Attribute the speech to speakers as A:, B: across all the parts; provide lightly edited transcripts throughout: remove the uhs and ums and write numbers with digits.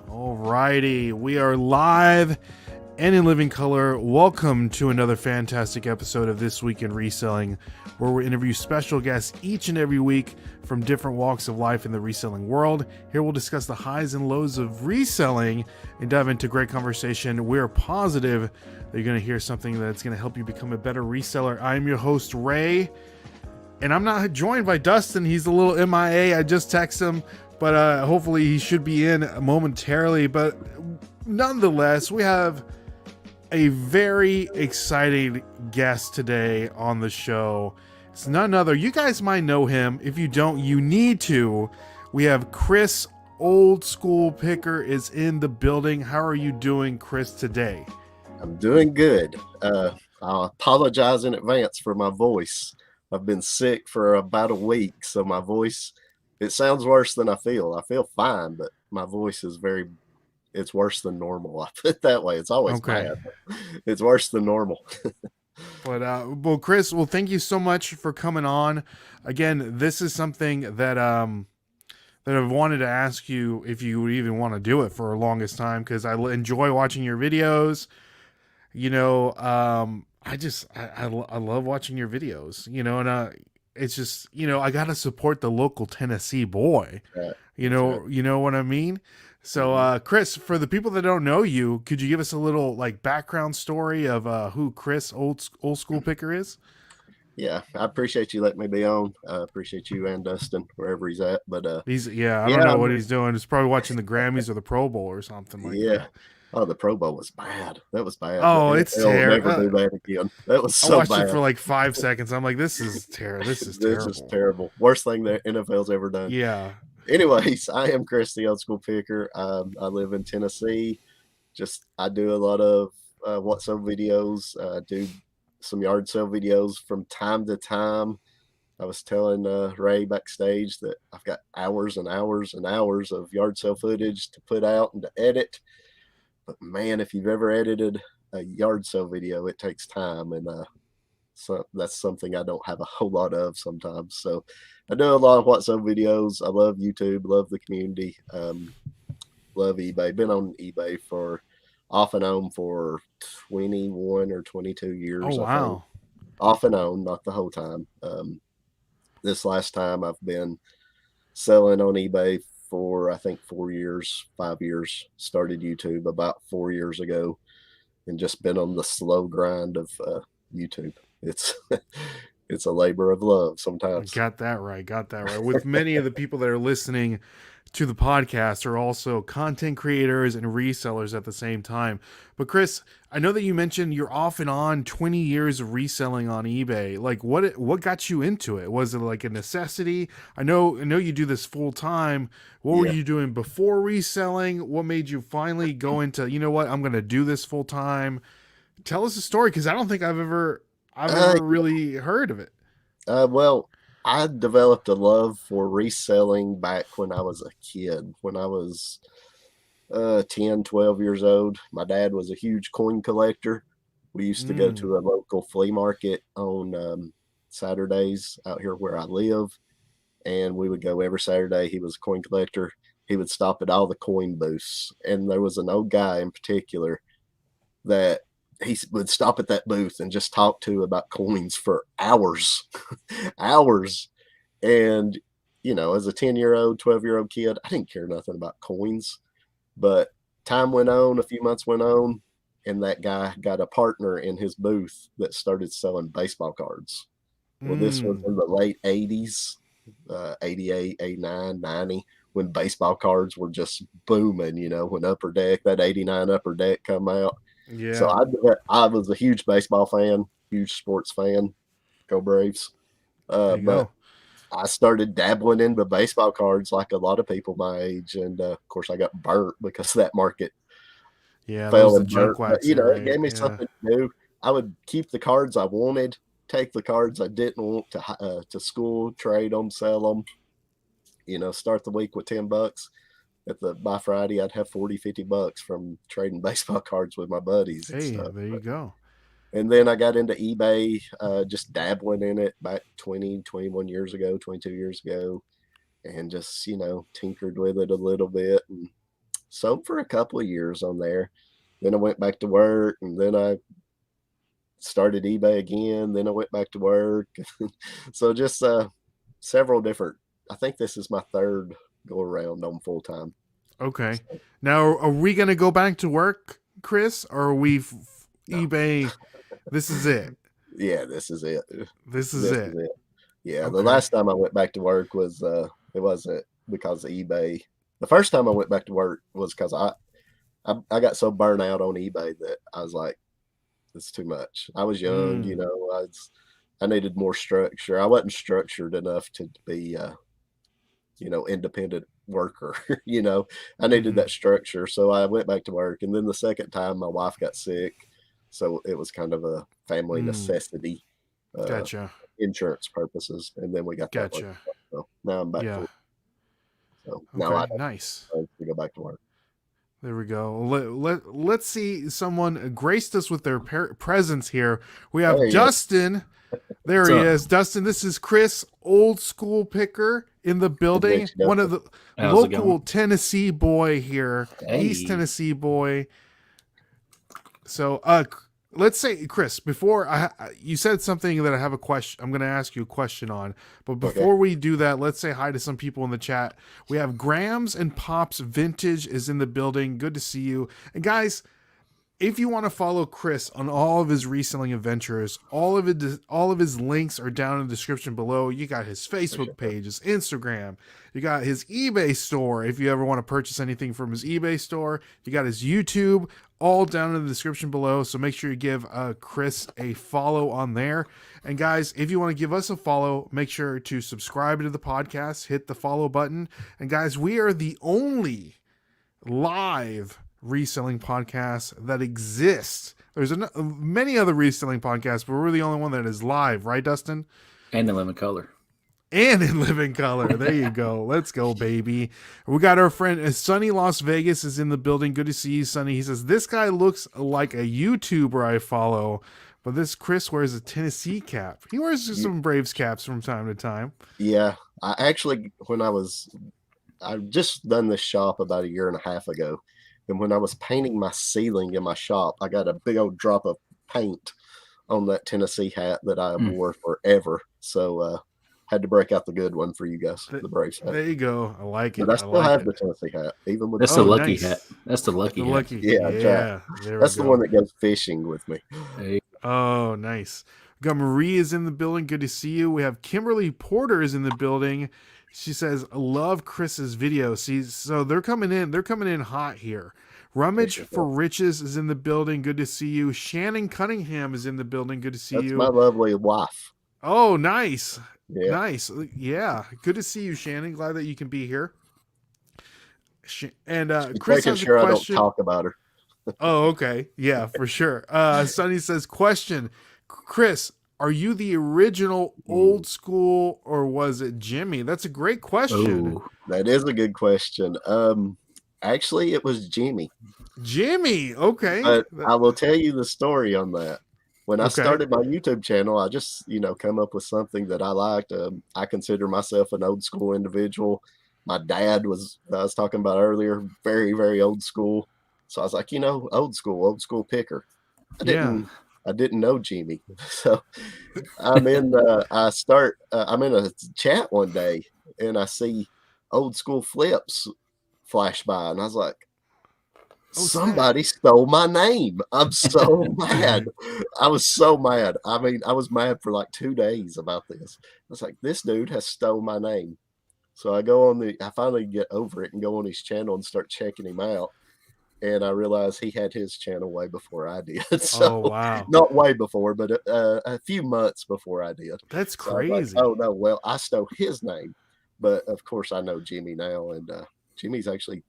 A: Alrighty, we are live and in living color. Welcome to another fantastic episode of This Week in Reselling, where we interview special guests each and every week from different walks of life in the reselling world. Here we'll discuss the highs and lows of reselling and dive into great conversation. We're positive that you're going to hear something that's going to help you become a better reseller. I'm your host, Ray, and I'm not joined by Dustin. He's a little MIA. I just texted him, but hopefully he should be in momentarily. But nonetheless, we have a very exciting guest today on the show. It's none other. You guys might know him. If you don't, you need to. We have Chris, Old School Picker, is in the building. How are you doing, Chris, today?
B: I'm doing good. I'll apologize in advance for my voice. I've been sick for about a week, so my voice, it sounds worse than I feel. I feel fine, but my voice is it's worse than normal. I put it that way. It's always bad. It's worse than normal.
A: Well, Chris, thank you so much for coming on. Again, this is something that I've wanted to ask you if you would even want to do it for the longest time, because I enjoy watching your videos. You know, I love watching your videos, you know, and it's just, you know, I got to support the local Tennessee boy, you know what I mean? So, Chris, for the people that don't know you, could you give us a little like background story of who Chris, old school picker, is?
B: Yeah, I appreciate you letting me be on. I appreciate you and Dustin, wherever he's at. But
A: I don't know what he's doing. He's probably watching the Grammys or the Pro Bowl or something like that.
B: Oh, the Pro Bowl was bad. That was bad.
A: Oh, it's terrible.
B: Never do that again. That was so bad.
A: I watched it for like 5 seconds. I'm like, this is terrible. This is
B: terrible. Worst thing the NFL's ever done.
A: Yeah.
B: Anyways, I am Chris, the Old School Picker. I live in Tennessee. I do a lot of WhatsApp videos. Do some yard sale videos from time to time. I was telling Ray backstage that I've got hours and hours and hours of yard sale footage to put out and to edit. But man, if you've ever edited a yard sale video, it takes time, and so that's something I don't have a whole lot of sometimes. So I do a lot of WhatsApp videos. I love YouTube, love the community, love eBay. Been on eBay for off and on for 21 or 22 years.
A: Oh, wow.
B: Off and on, not the whole time. This last time I've been selling on eBay for, I think, 4 years, 5 years. Started YouTube about 4 years ago and just been on the slow grind of YouTube. It's it's a labor of love sometimes.
A: Got that right. With many of the people that are listening to the podcast are also content creators and resellers at the same time. But Chris, I know that you mentioned you're off and on 20 years of reselling on eBay. Like what got you into it? Was it like a necessity? I know you do this full time. What were you doing before reselling? What made you finally go into, you know what, I'm going to do this full time? Tell us a story, because I don't think I've ever really heard of it.
B: Well, I developed a love for reselling back when I was a kid. When I was 10, 12 years old, my dad was a huge coin collector. We used to go to a local flea market on Saturdays out here where I live, and we would go every Saturday. He was a coin collector. He would stop at all the coin booths, and there was an old guy in particular that he would stop at that booth and just talk to about coins for hours. And, you know, as a 10-year-old, 12-year-old kid, I didn't care nothing about coins. But time went on, a few months went on, and that guy got a partner in his booth that started selling baseball cards. Well, this was in the late 80s, 88, 89, 90, when baseball cards were just booming, you know, when Upper Deck, that 89 Upper Deck come out.
A: Yeah.
B: So I was a huge baseball fan, huge sports fan. Go Braves. But I started dabbling into baseball cards like a lot of people my age. And of course I got burnt because that market fell and burnt. But, you know, it gave me something to do. I would keep the cards I wanted, take the cards I didn't want to school, trade them, sell them, you know, start the week with $10. By Friday, I'd have 40, $50 from trading baseball cards with my buddies.
A: Hey, there you go.
B: And then I got into eBay, just dabbling in it back 20, 21 years ago, 22 years ago, and just, you know, tinkered with it a little bit. And sold for a couple of years on there. Then I went back to work, and then I started eBay again. Then I went back to work. So just several different. I think this is my third go around on full time.
A: Okay. Now, are we going to go back to work, Chris, or are we
B: No.
A: eBay? This is it.
B: Yeah, this is it.
A: This is it.
B: Yeah,
A: Okay.
B: the last time I went back to work was it wasn't because of eBay. The first time I went back to work was because I got so burnt out on eBay that I was like, it's too much. I was young, you know, I needed more structure. I wasn't structured enough to be you know, independent worker. You know, I needed that structure. So I went back to work. And then the second time my wife got sick. So it was kind of a family necessity.
A: Gotcha.
B: Insurance purposes, and then we got that
A: Gotcha.
B: one. So now I'm back to work. So now I
A: nice.
B: have to go back to work.
A: There we go. Let's see. Someone graced us with their presence here. We have Dustin. There he is. Dustin, this is Chris, old school picker in the building. One of the local Tennessee boy here. East Tennessee boy. So let's say, Chris, before you said something that I have a question, I'm going to ask you a question on, but before we do that, let's say hi to some people in the chat. We have Grams and Pops Vintage is in the building. Good to see you. And guys, if you want to follow Chris on all of his reselling adventures, all of his links are down in the description below. You got his Facebook page, his Instagram, you got his eBay store. If you ever want to purchase anything from his eBay store, you got his YouTube, all down in the description below. So make sure you give Chris a follow on there. And guys, if you want to give us a follow, make sure to subscribe to the podcast, hit the follow button. And guys, we are the only live reselling podcasts that exists. There's many other reselling podcasts, but we're the only one that is live, right, Dustin?
C: And in living color.
A: And in living color. There you go. Let's go, baby. We got our friend Sunny Las Vegas is in the building. Good to see you, Sunny. He says, this guy looks like a YouTuber I follow, but this Chris wears a Tennessee cap. He wears some Braves caps from time to time.
B: Yeah. I actually, I've just done this shop about a year and a half ago. And when I was painting my ceiling in my shop, I got a big old drop of paint on that Tennessee hat that I wore forever. So had to break out the good one for you guys, the Braves hat.
A: There you go. I like it.
B: But I still have the Tennessee hat, even with
C: that's the lucky hat. That's the lucky hat.
B: Yeah. That's the one that goes fishing with me.
C: Hey.
A: Oh, nice. We got Marie is in the building. Good to see you. We have Kimberly Porter is in the building. She says, love Chris's video. See, so they're coming in hot here. Rummage for Riches is in the building. Good to see you. Shannon Cunningham is in the building. Good to see you.
B: That's my lovely wife.
A: Oh, nice.
B: Yeah.
A: Nice. Yeah. Good to see you, Shannon. Glad that you can be here. And Chris has a question.
B: I don't talk about her.
A: Oh, okay. Yeah, for sure. Sonny says, question, Chris, are you the original old school or was it Jimmy? That's a great question.
B: Ooh, that is a good question. Actually, it was Jimmy.
A: Jimmy, okay.
B: But I will tell you the story on that. When I started my YouTube channel, I just, come up with something that I liked. I consider myself an old school individual. My dad was, I was talking about earlier, very, very old school. So I was like, old school picker. I didn't know Jimmy. So I'm in a chat one day and I see old school flips flash by and I was like, somebody stole my name. I'm so mad. I was so mad. I mean, I was mad for like 2 days about this. I was like, this dude has stole my name. So I finally get over it and go on his channel and start checking him out. And I realized he had his channel way before I did. So,
A: wow.
B: Not way before, but a few months before I did.
A: That's crazy.
B: Like, oh, no, well, I stole his name. But, of course, I know Jimmy now. And Jimmy's actually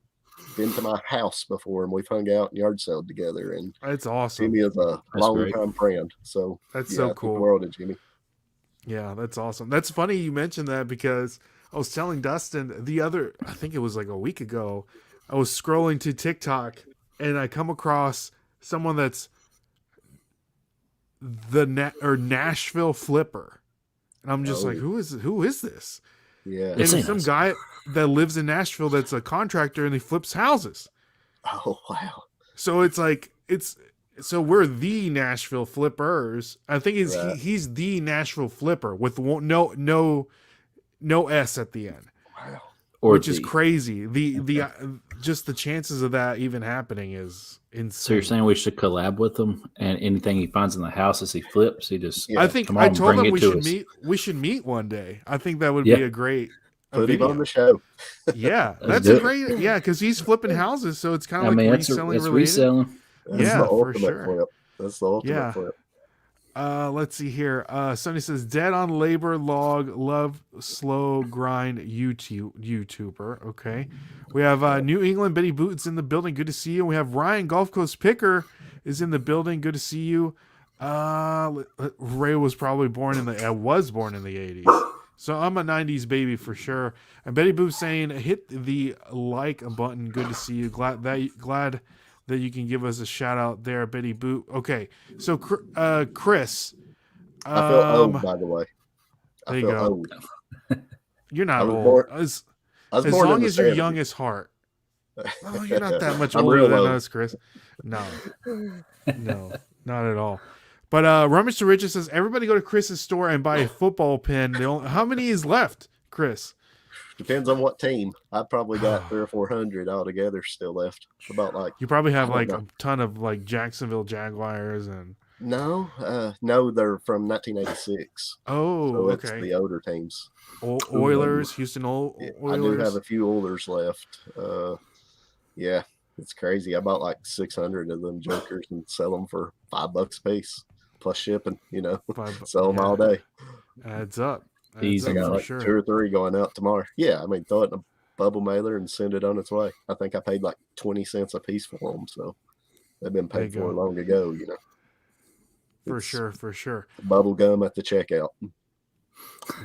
B: been to my house before, and we've hung out and yard sale together. And
A: that's awesome.
B: Jimmy is a long-time friend. So
A: that's so cool.
B: The world of Jimmy.
A: Yeah, that's awesome. That's funny you mentioned that because I was telling Dustin I think it was like a week ago, I was scrolling to TikTok and I come across someone that's the Nashville Flipper. And I'm just like, who is this?
B: Yeah.
A: And it's some guy that lives in Nashville that's a contractor and he flips houses.
B: Oh wow!
A: So it's like so we're the Nashville Flippers. I think
B: Right.
A: he's the Nashville Flipper with no S at the end,
B: Wow.
A: which is crazy. The just the chances of that even happening is insane.
C: So you're saying we should collab with him, and anything he finds in the house as he flips, he just
B: Yeah.
A: I think
C: come
A: I
C: on,
A: told
C: bring
A: him
C: it
A: we
C: to
A: should
C: us.
A: meet. We should meet one day. I think that would
C: Yeah.
A: be a great
B: Put him
A: video.
B: on the show.
A: Yeah,
C: Let's
A: that's
C: do
A: a
C: it.
A: great. Yeah, because he's flipping houses, so it's kind
C: I
A: of like
C: mean,
A: reselling
C: it's
A: related.
C: reselling.
B: That's
A: Yeah,
B: the
A: for
B: ultimate
A: sure.
B: flip. That's the ultimate
A: Yeah.
B: flip.
A: Let's see here. Sonny says, "Dead on labor log, love slow grind YouTuber." Okay, we have New England Betty Boots in the building. Good to see you. We have Ryan Gulf Coast Picker is in the building. Good to see you. Ray was probably born in the. I was born in the '80s, so I'm a '90s baby for sure. And Betty Boop saying, "Hit the like button." Good to see you. Glad that you can give us a shout out there, Betty Boop. Okay, so Chris,
B: I feel old, by the way.
A: there
B: I
A: you
B: feel
A: go.
B: old.
A: You're not
B: I was
A: old.
B: born-
A: As
B: I was born
A: long
B: in the
A: as your
B: 70s.
A: youngest heart. Oh, you're not that much
B: I'm
A: older
B: real
A: than
B: old.
A: us, Chris. No, not at all. But Rummage to Riches says, everybody go to Chris's store and buy a football pin. How many is left, Chris?
B: Depends on what team. I probably got 300 or 400 altogether still left. About like
A: You probably have
B: I don't
A: like
B: know.
A: a ton of like Jacksonville Jaguars and.
B: No, they're from 1986.
A: Oh,
B: So it's
A: okay.
B: the older teams.
A: Oilers, Houston
B: I
A: Oilers.
B: do have a few Oilers left. Yeah, it's crazy. I bought like 600 of them jokers and sell them for $5 a piece plus shipping. Sell them all day.
A: Adds up.
C: Easy.
B: I got
A: for
B: like
A: sure.
B: 2 or 3 going out tomorrow. Yeah, I mean, throw it in a bubble mailer and send it on its way. I think I paid like 20 cents a piece for them, so they've been paid for long ago.
A: For
B: It's
A: sure.
B: Bubble gum at the checkout.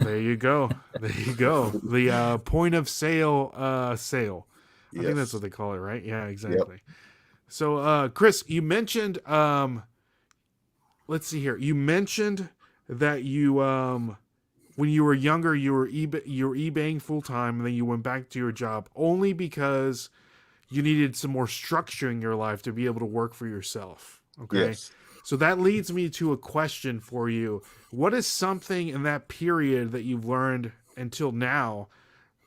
A: There you go. The point of sale sale. I think that's what they call it, right? Yeah, exactly. Yep. So, Chris, you mentioned, let's see here. You mentioned that you, when you were younger, you were eBaying full time, and then you went back to your job only because you needed some more structure in your life to be able to work for yourself. Okay.
B: Yes.
A: So that leads me to a question for you. What is something in that period that you've learned until now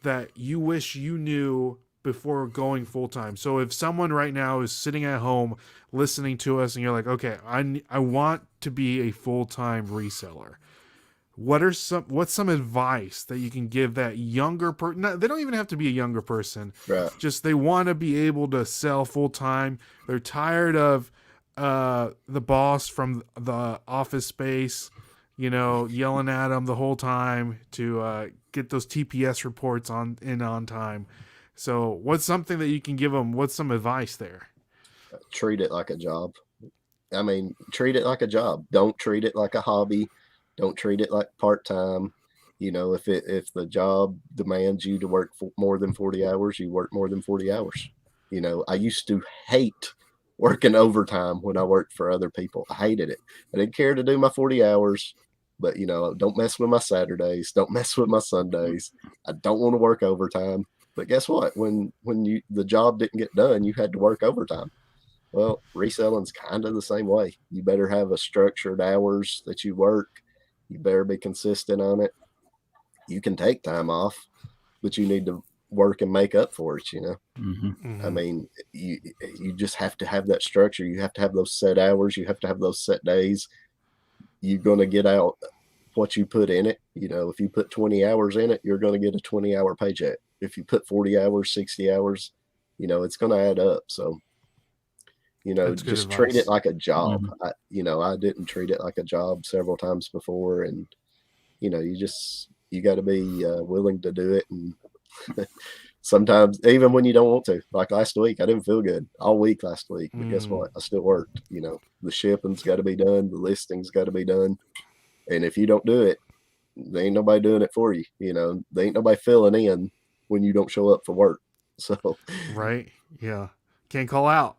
A: that you wish you knew before going full-time? So if someone right now is sitting at home listening to us and you're like, okay, I want to be a full-time reseller. What's some advice that you can give that younger person? They don't even have to be a younger person.
B: Right.
A: Just they want to be able to sell full-time. They're tired of the boss from the office space, yelling at them the whole time to get those TPS reports on time. So what's something that you can give them? What's some advice there?
B: Treat it like a job. I mean, treat it like a job. Don't treat it like a hobby. Don't treat it like part-time. If the job demands you to work more than 40 hours, you work more than 40 hours. I used to hate working overtime when I worked for other people. I hated it. I didn't care to do my 40 hours, but don't mess with my Saturdays. Don't mess with my Sundays. I don't want to work overtime. But guess what? When the job didn't get done, you had to work overtime. Well, reselling's kind of the same way. You better have a structured hours that you work. You better be consistent on it. You can take time off, but you need to work and make up for it.
C: Mm-hmm.
B: I mean, you just have to have that structure. You have to have those set hours. You have to have those set days. You're going to get out what you put in it. If you put 20 hours in it, you're going to get a 20-hour paycheck. If you put 40 hours, 60 hours, it's going to add up. So, just treat it like a job.
C: Mm-hmm.
B: I didn't treat it like a job several times before. And, you got to be willing to do it. And sometimes even when you don't want to, like last week, I didn't feel good all week last week, but guess what? I still worked. The shipping's got to be done. The listing's got to be done. And if you don't do it, there ain't nobody doing it for you. There ain't nobody filling in when you don't show up for work. So,
A: right. Yeah. Can't call out.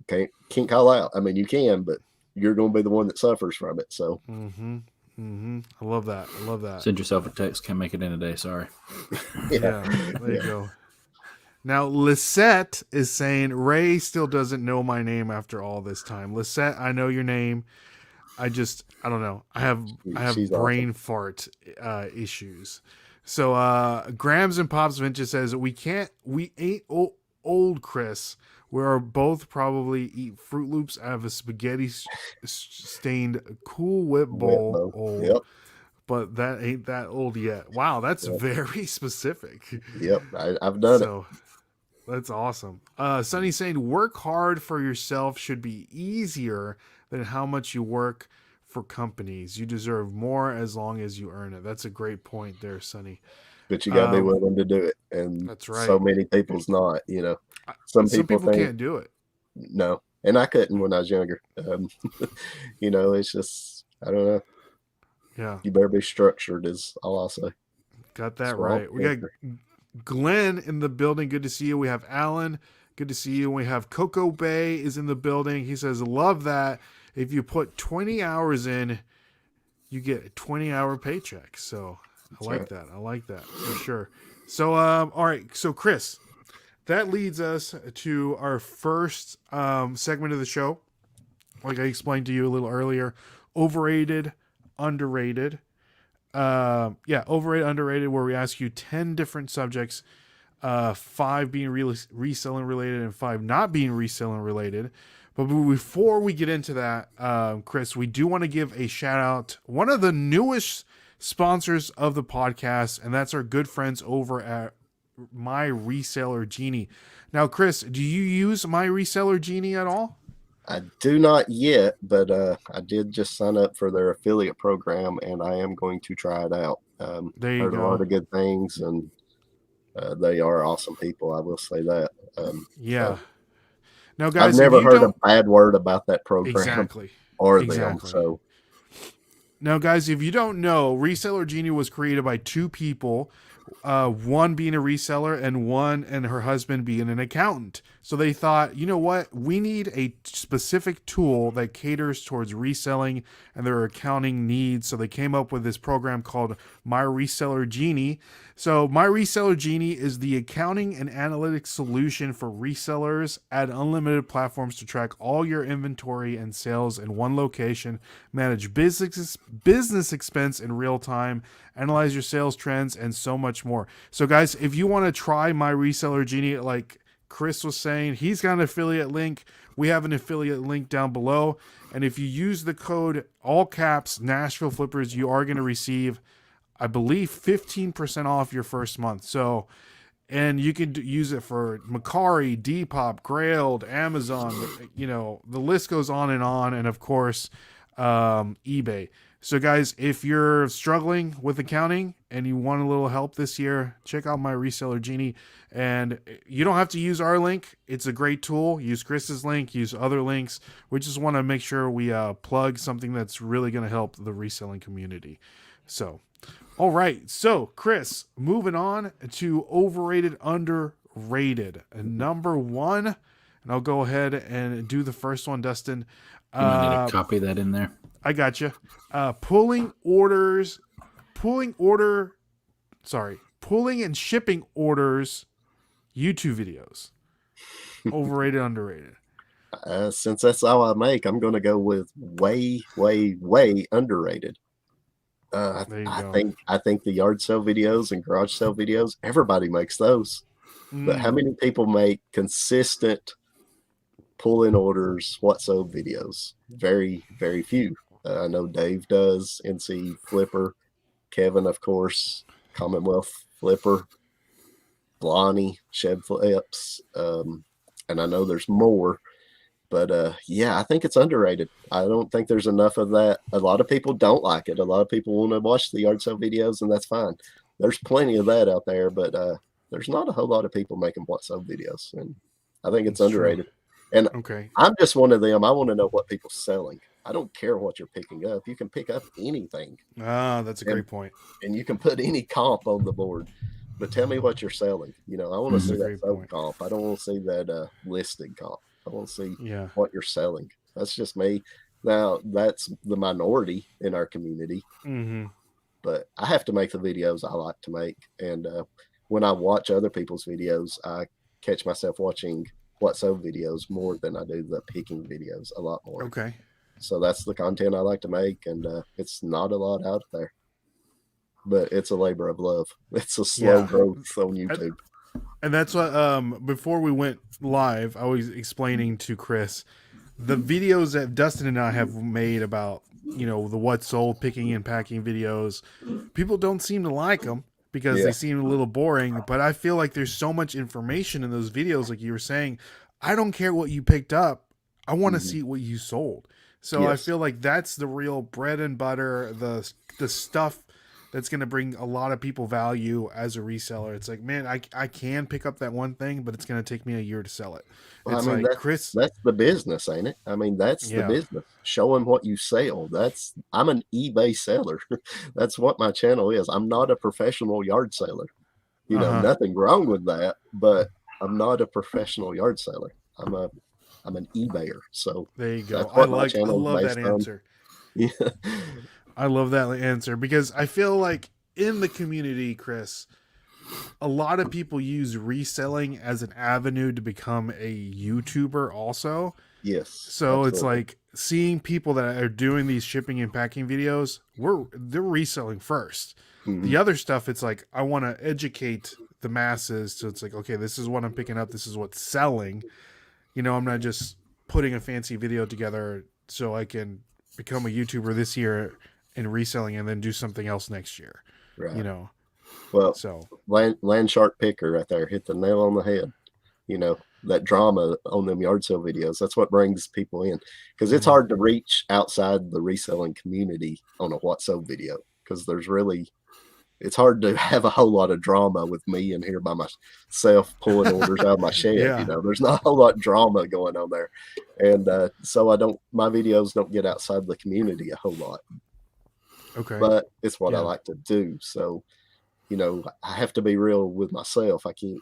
B: Can't call out. I mean, you can, but you're going to be the one that suffers from it. So,
A: I love that.
C: Send yourself a text. Can't make it in today. Sorry.
A: Yeah. There you go. Now, Lisette is saying, Ray still doesn't know my name after all this time. Lisette, I know your name. I don't know. I have
B: She's awesome.
A: brain fart issues. So Grams and Pops Vintage says we ain't old Chris. We are both probably eat Fruit Loops out of a spaghetti stained Cool Whip bowl. Old,
B: Yep.
A: but that ain't that old yet. Wow, that's
B: Yep.
A: very specific.
B: Yep, I've done it.
A: That's awesome. Sonny's saying work hard for yourself should be easier than how much you work for companies. You deserve more as long as you earn it. That's a great point there, Sonny.
B: But you got to be willing to do it. And
A: that's right.
B: So many people's not, Some people
A: can't do it.
B: No. And I couldn't when I was younger. It's just, I don't know.
A: Yeah.
B: You better be structured is all I'll say.
A: Got that right. We got Glenn in the building. Good to see you. We have Alan. Good to see you. We have Coco Bay is in the building. He says, love that. If you put 20 hours in, you get a 20-hour paycheck. So I like that for sure. So, all right. So Chris, that leads us to our first segment of the show. Like I explained to you a little earlier, overrated, underrated. Overrated, underrated, where we ask you 10 different subjects, 5 being reselling related and 5 not being reselling related. But before we get into that, Chris, we do want to give a shout out, one of the newest sponsors of the podcast, and that's our good friends over at My Reseller Genie. Now, Chris, do you use My Reseller Genie at all?
B: I do not yet, but I did just sign up for their affiliate program, and I am going to try it out.
A: There you
B: heard
A: go.
B: A lot of good things, and they are awesome people. I will say that.
A: Yeah. Now, guys,
B: I've never heard a bad word about that program.
A: Exactly.
B: Or them. So.
A: Now, guys, if you don't know, Reseller Genie was created by 2 people. One being a reseller and her husband being an accountant. So they thought, you know what? We need a specific tool that caters towards reselling and their accounting needs. So they came up with this program called My Reseller Genie. So My Reseller Genie is the accounting and analytics solution for resellers. Add unlimited platforms to track all your inventory and sales in one location, manage business expense in real time, analyze your sales trends, and so much more. So guys, if you want to try My Reseller Genie, like Chris was saying, he's got an affiliate link. We have an affiliate link down below. And if you use the code all caps Nashville Flippers, you are going to receive, I believe, 15% off your first month. So, and you can use it for Macari, Depop, Grailed, Amazon, the list goes on. And of course, eBay. So guys, if you're struggling with accounting and you want a little help this year, check out My Reseller Genie. And you don't have to use our link. It's a great tool. Use Chris's link, use other links. We just want to make sure we plug something that's really going to help the reselling community. So, all right. So, Chris, moving on to overrated, underrated. Number 1, and I'll go ahead and do the first one, Dustin.
C: You might need to copy that in there.
A: I got you. Pulling and shipping orders, YouTube videos. Overrated, underrated.
B: Since that's all I make, I'm going to go with way, way, way underrated. I think the yard sale videos and garage sale videos, everybody makes those. But how many people make consistent pull-in orders, whatso videos? Very, very few. I know Dave does, NC Flipper, Kevin, of course, Commonwealth Flipper, Lonnie, Shed Flips, and I know there's more. But, I think it's underrated. I don't think there's enough of that. A lot of people don't like it. A lot of people want to watch the yard sale videos, and that's fine. There's plenty of that out there, but there's not a whole lot of people making whatso videos, and I think it's underrated. True. And I'm just one of them. I want to know what people's selling. I don't care what you're picking up. You can pick up anything.
A: Ah, that's a great point.
B: And you can put any comp on the board. But tell me what you're selling. I want to see that sub comp. I don't want to see that listed comp. I want to see what you're selling. That's just me. Now, that's the minority in our community.
A: Mm-hmm.
B: But I have to make the videos I like to make. And when I watch other people's videos, I catch myself watching what so videos more than I do the picking videos a lot more.
A: Okay.
B: So that's the content I like to make, and it's not a lot out there, but it's a labor of love. It's a slow growth on YouTube.
A: And that's what before we went live, I was explaining to Chris the videos that Dustin and I have made about, you know, the what sold picking and packing videos. People don't seem to like them because they seem a little boring, but I feel like there's so much information in those videos, like you were saying. I don't care what you picked up. I want to see what you sold. So I feel like that's the real bread and butter, the stuff that's going to bring a lot of people value as a reseller. It's like, man, I can pick up that one thing, but it's going to take me a year to sell it.
B: Well,
A: It's
B: I mean,
A: like, Chris,
B: that's the business, ain't it? I mean, that's the business. Showing what you sell. I'm an eBay seller. That's what my channel is. I'm not a professional yard seller. You know, nothing wrong with that, but I'm not a professional yard seller. I'm an eBayer. So
A: there you go.
B: that's
A: I
B: what my
A: love
B: channel is
A: that
B: based on.
A: answer.
B: Yeah.
A: I love that answer because I feel like in the community, Chris, a lot of people use reselling as an avenue to become a YouTuber also.
B: Yes.
A: So
B: absolutely.
A: it's like seeing people that are doing these shipping and packing videos, they're reselling first. The other stuff, it's like, I want to educate the masses. So it's like, okay, this is what I'm picking up. This is what's selling. You know, I'm not just putting a fancy video together so I can become a YouTuber this year and reselling and then do something else next year.
B: Right.
A: You know,
B: well,
A: so
B: land shark picker right there hit the nail on the head. You know, that drama on them yard sale videos, that's what brings people in, because it's hard to reach outside the reselling community on a what so video, because it's hard to have a whole lot of drama with me in here by myself pulling orders out of my shed. You know, there's not a whole lot of drama going on there. And so my videos don't get outside the community a whole lot.
A: Okay.
B: But it's what I like to do. So, you know, I have to be real with myself. I can't,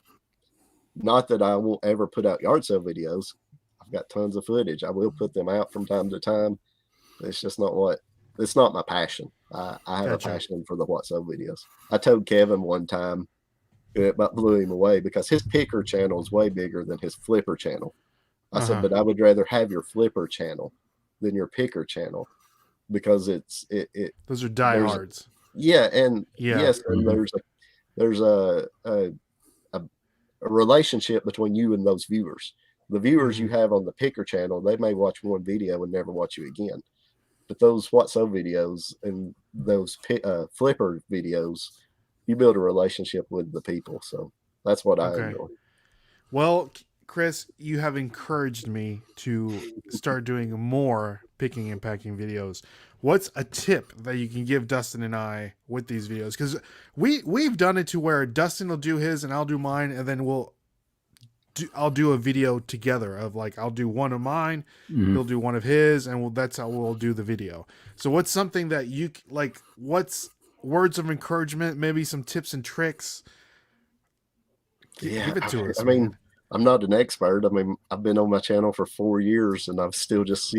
B: not that I won't ever put out yard sale videos. I've got tons of footage. I will put them out from time to time. It's just it's not my passion. I have a passion for the what so videos. I told Kevin one time, it about blew him away, because his picker channel is way bigger than his flipper channel. I said, but I would rather have your flipper channel than your picker channel, because
A: those are diehards.
B: Yeah, and yes, and there's a relationship between you and those viewers. The viewers you have on the picker channel, they may watch one video and never watch you again. But those what so videos and those flipper videos, you build a relationship with the people. So that's what I enjoy.
A: Well, Chris, you have encouraged me to start doing more picking and packing videos. What's a tip that you can give Dustin and I with these videos? Because we've done it to where Dustin will do his and I'll do mine, and then I'll do a video together of, like, I'll do one of mine, he'll do one of his, and that's how we'll do the video. So what's something that you like? What's words of encouragement? Maybe some tips and tricks. Give it to us.
B: I mean, I'm not an expert. I mean, I've been on my channel for 4 years and I've still just,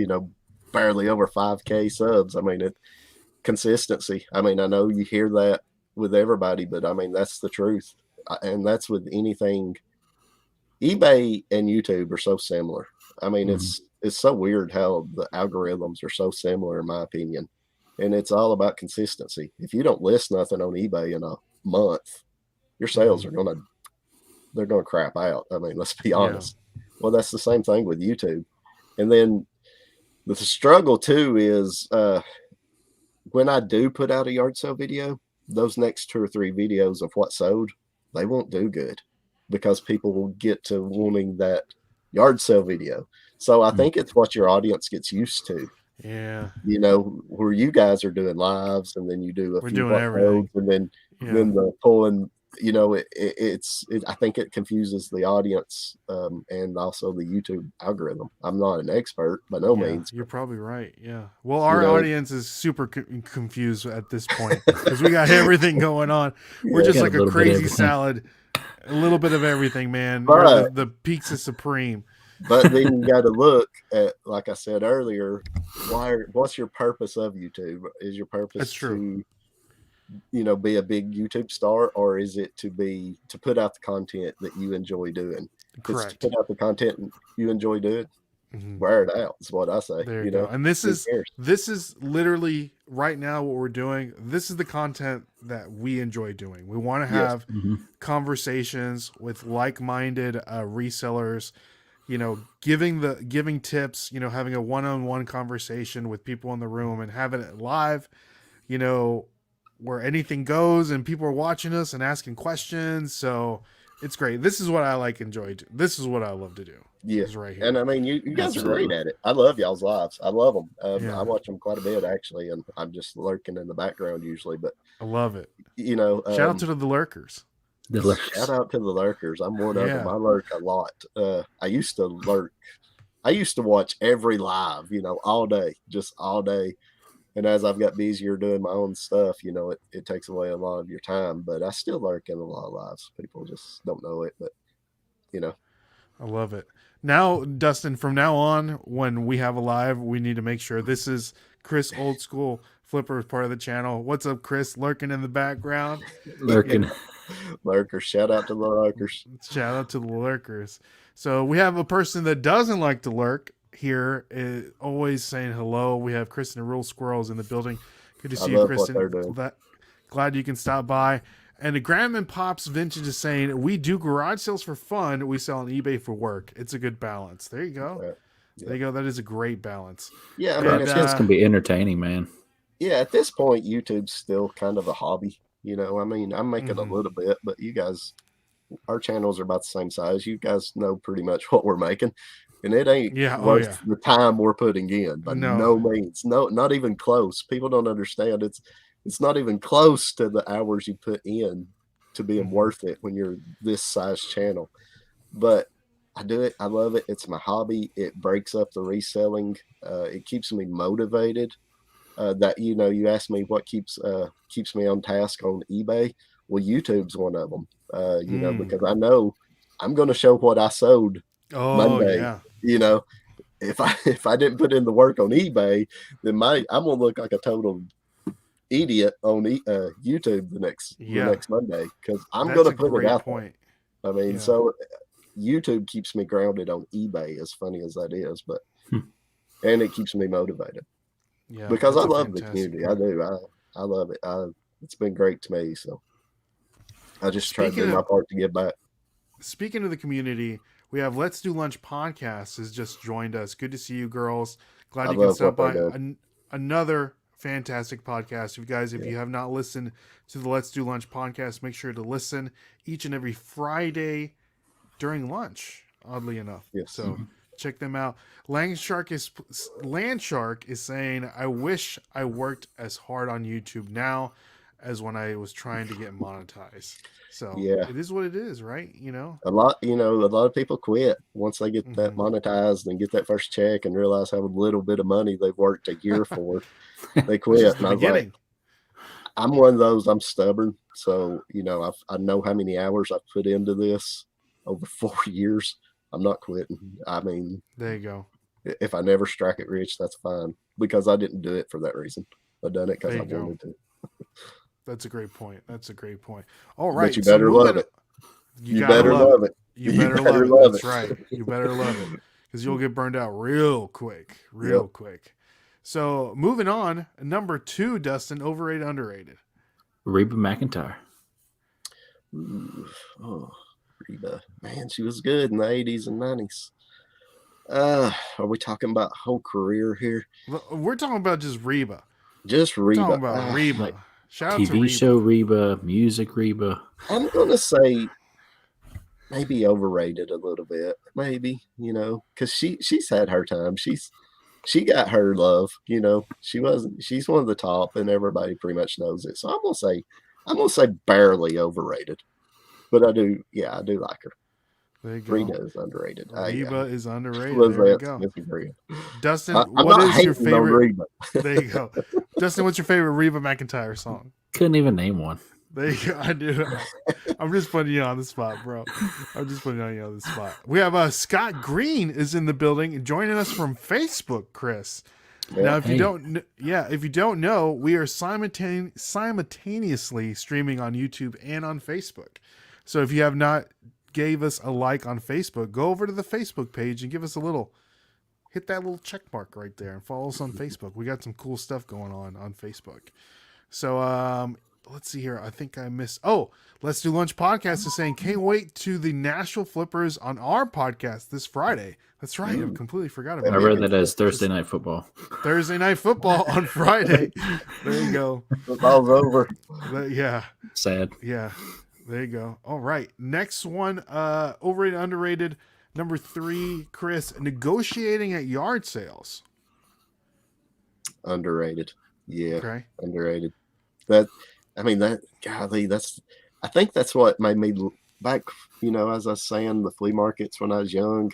B: barely over 5K subs. I mean, consistency. I mean, I know you hear that with everybody, but I mean, that's the truth. And that's with anything. eBay and YouTube are so similar. I mean, it's so weird how the algorithms are so similar, in my opinion. And it's all about consistency. If you don't list nothing on eBay in a month, your sales are they're gonna crap out. I mean, let's be honest. Well, that's the same thing with YouTube. And then the struggle too is when I do put out a yard sale video, those next 2 or 3 videos of what sold, they won't do good, because people will get to wanting that yard sale video. So I think it's what your audience gets used to.
A: Yeah.
B: Where you guys are doing lives, and then you do
A: We're doing everything,
B: and then the pulling. I think it confuses the audience and also the YouTube algorithm. I'm not an expert by no means.
A: You're probably right. Yeah. Well, our audience is super confused at this point because we got everything going on. We're just like a crazy salad, a little bit of everything, man. We're the pizza supreme.
B: But then you got to look at, like I said earlier, what's your purpose of YouTube? Is your purpose to be a big YouTube star, or is it to put out the content that you enjoy doing?
A: Correct.
B: Put out the content you enjoy doing.
A: Mhm.
B: Wear it out is what I say.
A: There you go.
B: know,
A: And
B: Who
A: this
B: cares?
A: is literally right now what we're doing. This is the content that we enjoy doing. We want to
B: Yes.
A: have
C: Mhm.
A: conversations with like-minded resellers, giving tips, having a one-on-one conversation with people in the room and having it live, where anything goes and people are watching us and asking questions. So it's great. This is what I enjoy. This is what I love to do.
B: Yeah.
A: Is right here.
B: And I mean, you guys are great
C: Absolutely.
B: at it. I love y'all's lives. I love them.
A: Yeah.
B: I watch them quite a bit actually, and I'm just lurking in the background usually. But
A: I love it.
B: shout
A: Shout out to the lurkers.
B: Shout out to the lurkers. I'm one of them.
A: Yeah.
B: I lurk a lot. I used to lurk. I used to watch every live, all day, just all day. And as I've got busier doing my own stuff, it takes away a lot of your time. But I still lurk in a lot of lives. People just don't know it, but
A: I love it. Now, Dustin, from now on, when we have a live, we need to make sure this is Chris Old School Flipper is part of the channel. What's up, Chris? Lurking in the background.
C: Lurking.
B: Lurkers. Shout out to the lurkers.
A: Shout out to the lurkers. So we have a person that doesn't like to lurk here, always saying hello. We have Kristen and Real Squirrels in the building. Good to see you, Kristen. Glad you can stop by. And the Graham and Pops Vintage is saying, we do garage sales for fun. We sell on eBay for work. It's a good balance. There you go.
B: Yeah.
A: There you go. That is a great balance.
B: Yeah, I mean,
C: It's gonna be entertaining, man.
B: Yeah, at this point, YouTube's still kind of a hobby. I mean, I'm making a little bit, but you guys, our channels are about the same size. You guys know pretty much what we're making, and it ain't worth the time we're putting in by no means. No, not even close. People don't understand. It's not even close to the hours you put in to being worth it when you're this size channel. But I do it. I love it. It's my hobby. It breaks up the reselling. It keeps me motivated. That you asked me what keeps me on task on eBay. Well, YouTube's one of them. Because I know I'm going to show what I sold Monday.
A: Yeah.
B: If I didn't put in the work on eBay, then I'm gonna look like a total idiot on YouTube the next Monday because I'm going to put it out there. I mean, so YouTube keeps me grounded on eBay, as funny as that is, but and it keeps me motivated. Yeah, because I love the community. I do. I love it. It's been great to me. So I just try to do my part to give back.
A: Speaking of the community, we have Let's Do Lunch podcast has just joined us. Good to see you, girls. Glad you can stop by. Another fantastic podcast. If you have not listened to the Let's Do Lunch podcast, make sure to listen each and every Friday during lunch, oddly enough.
B: Yes.
A: So check them out. Landshark is saying, I wish I worked as hard on YouTube now as when I was trying to get monetized. So it is what it is, right?
B: A lot of people quit once they get that monetized and get that first check and realize how little bit of money they've worked a year for. They quit. And I was like, I'm one of those. I'm stubborn. So, I know how many hours I've put into this over 4 years. I'm not quitting. I mean,
A: there you go.
B: If I never strike it rich, that's fine because I didn't do it for that reason. I done it because I wanted to.
A: That's a great point. All right.
B: But you better love it. You better love it.
A: You better love it. That's right. You better love it because you'll get burned out real quick. Quick. So moving on, number 2, Dustin, overrated, underrated.
C: Reba McEntire.
B: Ooh, Reba. Man, she was good in the 80s and 90s. Are we talking about whole career here?
A: We're talking about just Reba.
B: Just Reba.
A: We're talking about Reba. Shout out to
C: TV show Reba, music Reba.
B: I'm gonna say maybe overrated a little bit, maybe, because she's had her time. She got her love, she's one of the top, and everybody pretty much knows it. So I'm gonna say barely overrated, but I do like her.
A: There you go.
B: Reba is underrated.
A: Reba is underrated. There you go. Dustin, what is your favorite? There you go. Dustin, what's your favorite Reba McEntire song?
C: Couldn't even name one.
A: There you go. I do. I'm just putting you on the spot, bro. We have Scott Green is in the building, joining us from Facebook, Chris. Yeah. Now, if you don't know, we are simultaneously streaming on YouTube and on Facebook. So if you have not gave us a like on Facebook, go over to the Facebook page and give us hit that little check mark right there and follow us on Facebook. We got some cool stuff going on Facebook. So let's see here. I think I missed. Oh, Let's Do Lunch podcast is saying, can't wait to the Nashville Flippers on our podcast this Friday. That's right. I completely forgot about
C: I read that as Thursday Night Football.
A: Thursday Night Football on Friday. There you go.
B: Football's over.
A: Yeah.
C: Sad.
A: Yeah. There you go. All right. Next one, overrated, underrated. Number 3, Chris, negotiating at yard sales.
B: Underrated. Yeah.
A: Okay.
B: Underrated. I think that's what made me back, as I was saying, the flea markets when I was young.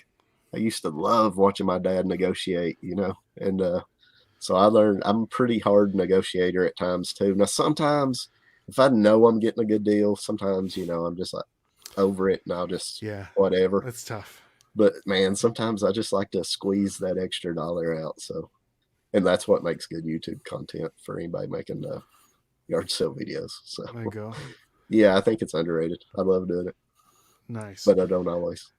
B: I used to love watching my dad negotiate, and so I learned I'm a pretty hard negotiator at times too. Now, sometimes if I know I'm getting a good deal, sometimes, I'm just like over it and I'll just, whatever.
A: That's tough.
B: But man, sometimes I just like to squeeze that extra dollar out. So, and that's what makes good YouTube content for anybody making yard sale videos. So
A: there you go.
B: Yeah, I think it's underrated. I love doing it.
A: Nice.
B: But I don't always.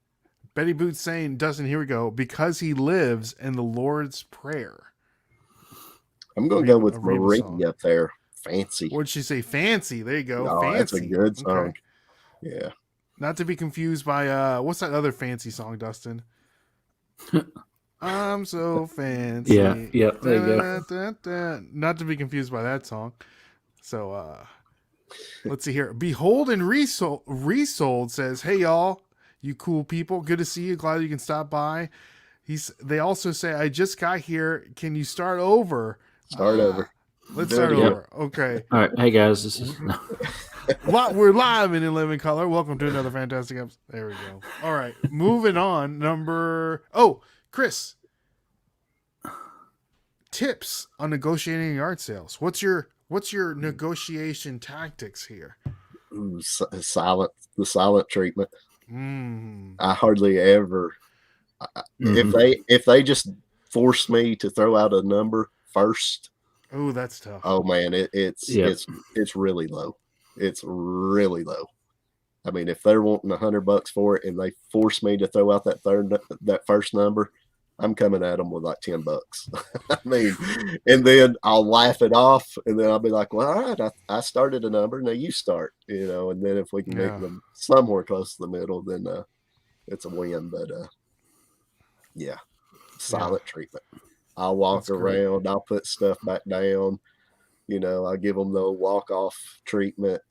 A: Betty Boots saying, Dustin, here we go. Because he lives in the Lord's Prayer.
B: I'm going to go with Marie up there. Fancy.
A: What'd she say? Fancy. There you go.
B: Oh,
A: Fancy.
B: That's a good song.
A: Okay.
B: Yeah.
A: Not to be confused by, what's that other fancy song, Dustin? I'm so fancy.
C: Yeah. There you
A: go. Not to be confused by that song. So, let's see here. Behold and Resold says, hey, y'all, you cool people. Good to see you. Glad you can stop by. They also say, I just got here. Can you start over?
B: Start over.
A: Let's start over. Okay.
C: All right. Hey, guys. This is...
A: We're live in living color. Welcome to another fantastic episode. There we go. All right. Moving on. Chris. Tips on negotiating yard sales. What's your negotiation tactics here?
B: Ooh, the silent treatment. I hardly ever. If they just force me to throw out a number first.
A: Oh, that's tough.
B: Oh man, it's really low. It's really low. I mean, if they're wanting $100 for it and they force me to throw out that first number, I'm coming at them with like $10. I mean, and then I'll laugh it off, and then I'll be like, "Well, all right, I started a number. Now you start." And then if we can make them somewhere close to the middle, then it's a win. But silent treatment. I'll walk around. I'll put stuff back down. I'll give them the walk-off treatment.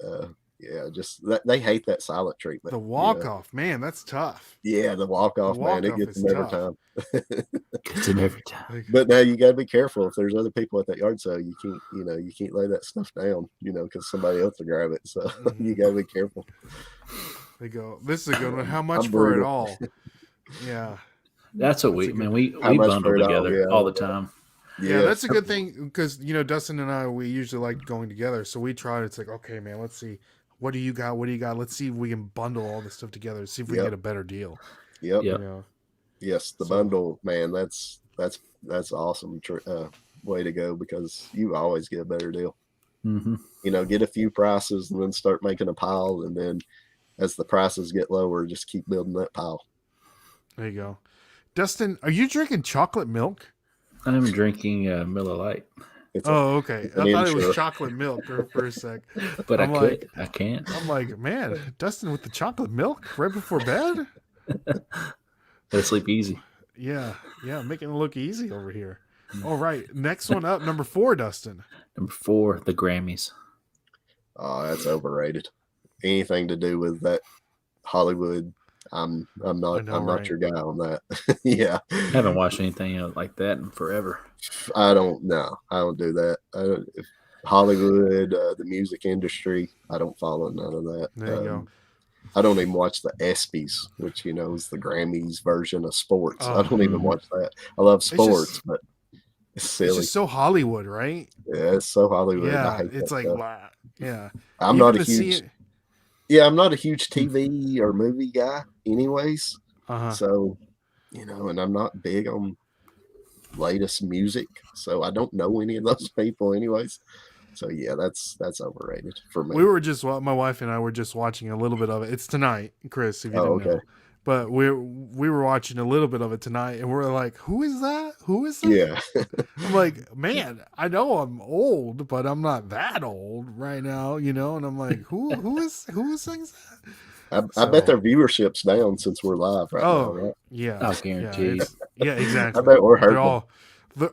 B: Just they hate that silent treatment.
A: The walk-off, man, that's tough.
B: Yeah, the walk-off, man, it gets them every time.
C: Gets them every time.
B: But now you got to be careful. If there's other people at that yard sale, you can't lay that stuff down, because somebody else will grab it. So you got to be careful.
A: They go, this is a good one. How much for it all? Yeah.
C: That's what we bundle together all the time.
A: Yeah, that's a good thing because, Dustin and I, we usually like going together. So we try. It's like, okay, man, let's see. What do you got? What do you got? Let's see if we can bundle all this stuff together. See if we can get a better deal.
B: Yep. Yes, the bundle, man. That's awesome. Way to go, because you always get a better deal.
C: Mm-hmm.
B: Get a few prices and then start making a pile, and then as the prices get lower, just keep building that pile.
A: There you go. Dustin, are you drinking chocolate milk?
C: I'm drinking Miller Lite.
A: Okay. I thought it was chocolate milk for a sec.
C: But I can't.
A: I'm like, man, Dustin with the chocolate milk right before bed?
C: Gotta sleep easy.
A: Yeah, making it look easy over here. All right, next one up, number 4, Dustin.
C: Number 4, the Grammys.
B: Oh, that's overrated. Anything to do with that Hollywood, I'm not your guy on that. Yeah.
C: I haven't watched anything like that in forever.
B: I don't do that. Hollywood, the music industry, I don't follow none of that.
A: There you go.
B: I don't even watch the ESPYs, which is the Grammys version of sports. I don't even watch that. I love sports, but it's silly.
A: It's just so Hollywood, right?
B: Yeah, it's so Hollywood.
A: Yeah, it's like, yeah.
B: I'm not a huge TV or movie guy anyways. So, and I'm not big on latest music, so I don't know any of those people anyways. So yeah, that's overrated for me.
A: We were just my wife and I were just watching a little bit of it. It's tonight, Chris, if you didn't know. But we were watching a little bit of it tonight, and we're like, "Who is that? Who is that?"
B: Yeah.
A: I'm like, "Man, I know I'm old, but I'm not that old right now, you know." And I'm like, "Who sings that?"
B: I bet their viewership's down since we're live right now, right?
A: Yeah,
C: I guarantee.
A: Yeah, exactly.
B: I bet we're hurting.
A: They're all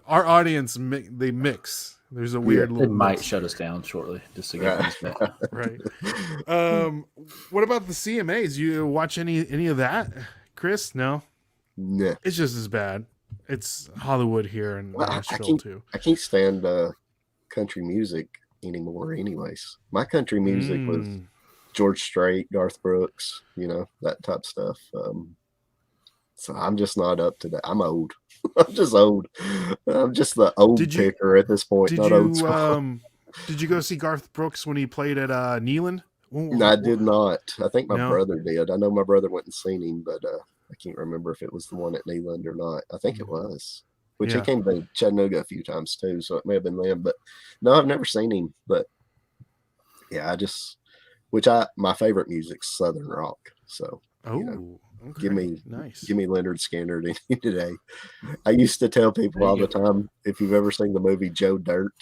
A: our audience. They mix. There's a weird
C: They
A: little.
C: might
A: mix.
C: shut us down shortly just to get this back.
A: Right. What about the CMAs? You watch any of that, Chris? No.
B: Nah.
A: It's just as bad. It's Hollywood here in Nashville too.
B: I can't stand country music anymore. Anyways, my country music was George Strait, Garth Brooks, that type of stuff. So I'm just not up to that. I'm old. I'm just old. I'm just the old picker at this point. Did
A: you go see Garth Brooks when he played at Neyland?
B: No, I did not. I think my brother did. I know my brother went and seen him, but I can't remember if it was the one at Neyland or not. I think it was. Which he came to Chattanooga a few times too, so it may have been them. But no, I've never seen him. But yeah, my favorite music's Southern rock. So
A: okay.
B: Give me Leonard Skinner any day. I used to tell people all the time, if you've ever seen the movie Joe Dirt,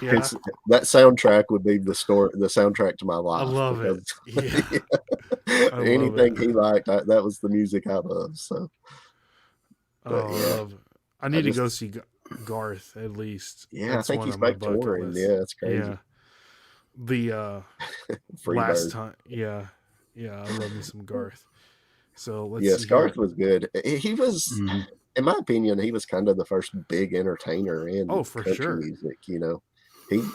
B: that soundtrack would be the soundtrack to my life.
A: I love it. Yeah.
B: Anything he liked, that was the music I love. So,
A: I love it. I need to go see Garth at least.
B: Yeah, I think he's back touring. Yeah, that's crazy.
A: Yeah. The last time, I love me some Garth. So let's see.
B: Garth was good. He was, in my opinion, he was kind of the first big entertainer in country music.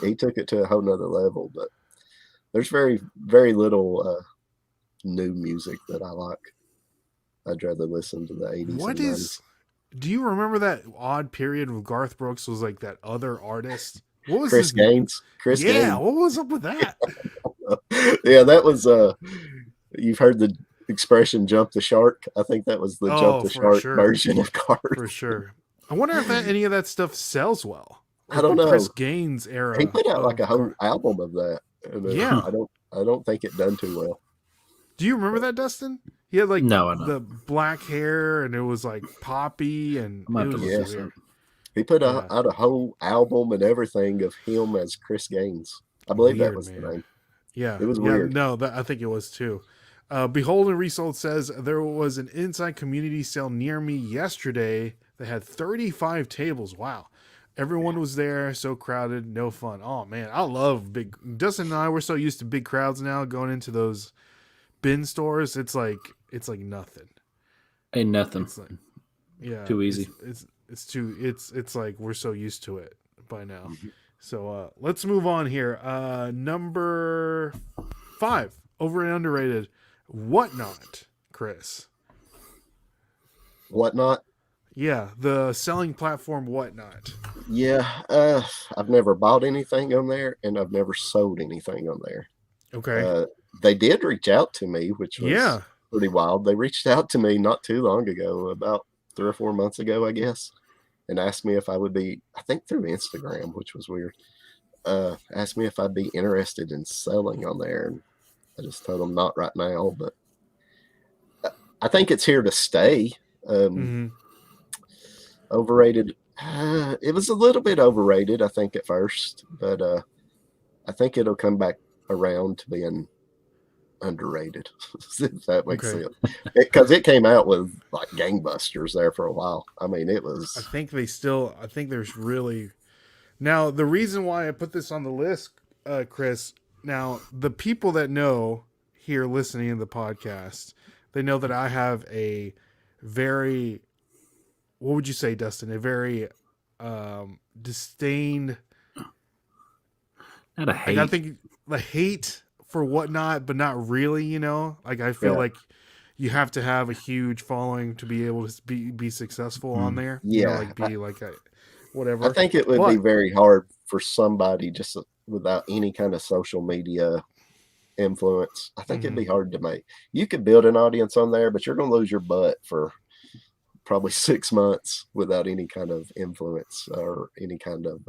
B: He took it to a whole nother level. But there's very, very little new music that I like. I'd rather listen to the 80s.
A: Do you remember that odd period of Garth Brooks was like that other artist? What was
B: Chris Gaines?
A: Chris Gaines. What was up with that?
B: Yeah, that was you've heard the expression "jump the shark." I think that was the jump the shark version of Garth.
A: For sure. I wonder if any of that stuff sells well.
B: Like I don't know.
A: Chris Gaines era.
B: He put out like a whole album of that.
A: Yeah.
B: I don't think it done too well.
A: Do you remember that, Dustin? He had like
C: the
A: black hair, and it was like poppy, and it was weird.
B: He put out a whole album and everything of him as Chris Gaines. I believe that was the name.
A: Yeah,
B: it was weird.
A: No, I think it was too. Behold and Resold says there was an inside community sale near me yesterday that had 35 tables. Wow. Everyone was there, so crowded, no fun. Oh man, I love Dustin and I, we're so used to big crowds now going into those bin stores. It's like nothing.
C: Ain't nothing.
A: It's like,
C: too easy.
A: It's like we're so used to it by now. So let's move on here. Number 5, over and underrated. Whatnot, Chris.
B: Whatnot?
A: Yeah, the selling platform Whatnot.
B: Yeah, I've never bought anything on there, and I've never sold anything on there.
A: Okay.
B: They did reach out to me, which was pretty wild. They reached out to me not too long ago, about 3 or 4 months ago, I guess, and asked me if I would be, I think through Instagram, which was weird, asked me if I'd be interested in selling on there. And I just told them not right now, but I think it's here to stay. Overrated. It was a little bit overrated, I think, at first, but I think it'll come back around to being underrated, if that makes sense. Because it came out with like gangbusters there for a while. I mean, it was.
A: I think there's really. Now, the reason why I put this on the list, Chris, now the people that know here listening to the podcast, they know that I have a very, what would you say, Dustin? A very disdained.
C: Not a hate.
A: I think the hate for Whatnot, but not really, Like I feel like you have to have a huge following to be able to be successful on there.
B: Yeah.
A: Whatever.
B: I think it would be very hard for somebody just without any kind of social media influence. I think it'd be hard to make. You could build an audience on there, but you're going to lose your butt for probably 6 months without any kind of influence or any kind of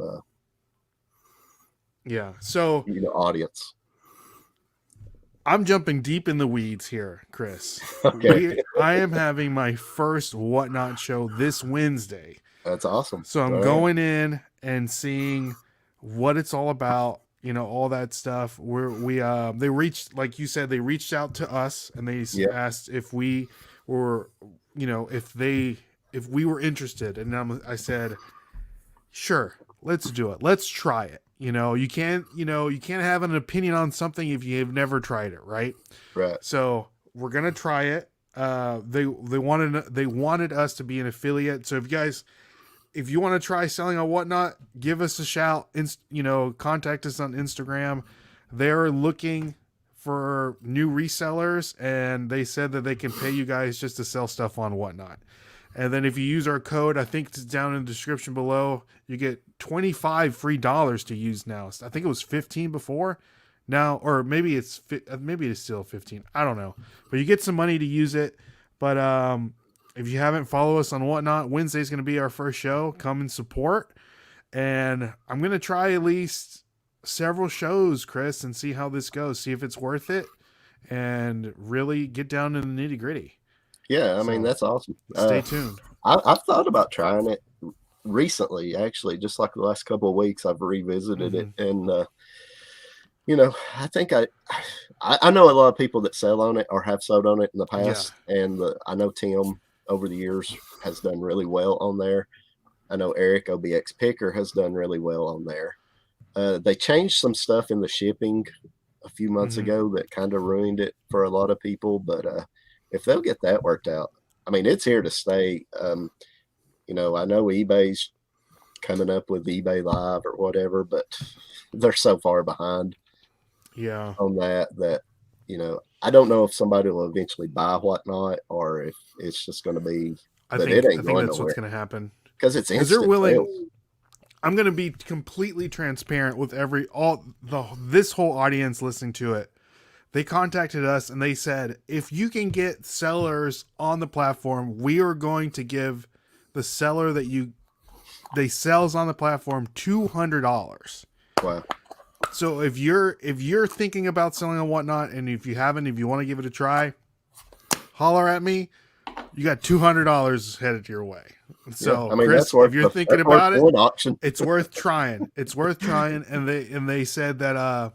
A: Yeah. So
B: audience.
A: I'm jumping deep in the weeds here, Chris.
B: Okay.
A: I am having my first Whatnot show this Wednesday.
B: That's awesome.
A: So I'm
B: All right.
A: going in and seeing what it's all about, all that stuff. They reached, like you said, they reached out to us and they asked if we were, if we were interested. And I said, sure, let's do it. Let's try it. You can't have an opinion on something if you've never tried it, right?
B: Right.
A: So we're gonna try it. They wanted us to be an affiliate. So if you want to try selling on Whatnot, give us a shout. Contact us on Instagram. They're looking for new resellers, and they said that they can pay you guys just to sell stuff on Whatnot. And then if you use our code, I think it's down in the description below, you get $25 free to use now. I think it was 15 before now, or maybe it's still 15. I don't know, but you get some money to use it. But if you haven't followed us on Whatnot, Wednesday's going to be our first show. Come and support. And I'm going to try at least several shows, Chris, and see how this goes. See if it's worth it and really get down to the nitty gritty.
B: Yeah, I mean, that's awesome.
A: Stay tuned.
B: I've thought about trying it recently, actually, just like the last couple of weeks. I've revisited it, and I think I know a lot of people that sell on it or have sold on it in the past, and I know Tim over the years has done really well on there. I know Eric OBX Picker has done really well on there. They changed some stuff in the shipping a few months ago that kind of ruined it for a lot of people, but if they'll get that worked out, I mean, it's here to stay. I know eBay's coming up with eBay Live or whatever, but they're so far behind on that, I don't know if somebody will eventually buy Whatnot or if it's just going to be,
A: I think that's what's going to happen.
B: Because it's instant.
A: They're willing.
B: Sales.
A: I'm going to be completely transparent with this whole audience listening to it. They contacted us and they said, if you can get sellers on the platform, we are going to give the seller they sells on the platform $200.
B: Wow.
A: So if you're thinking about selling on Whatnot, and if you want to give it a try, holler at me. You got $200 headed your way. So, Chris, if you're thinking about it, it's worth trying. It's worth trying. And they said that.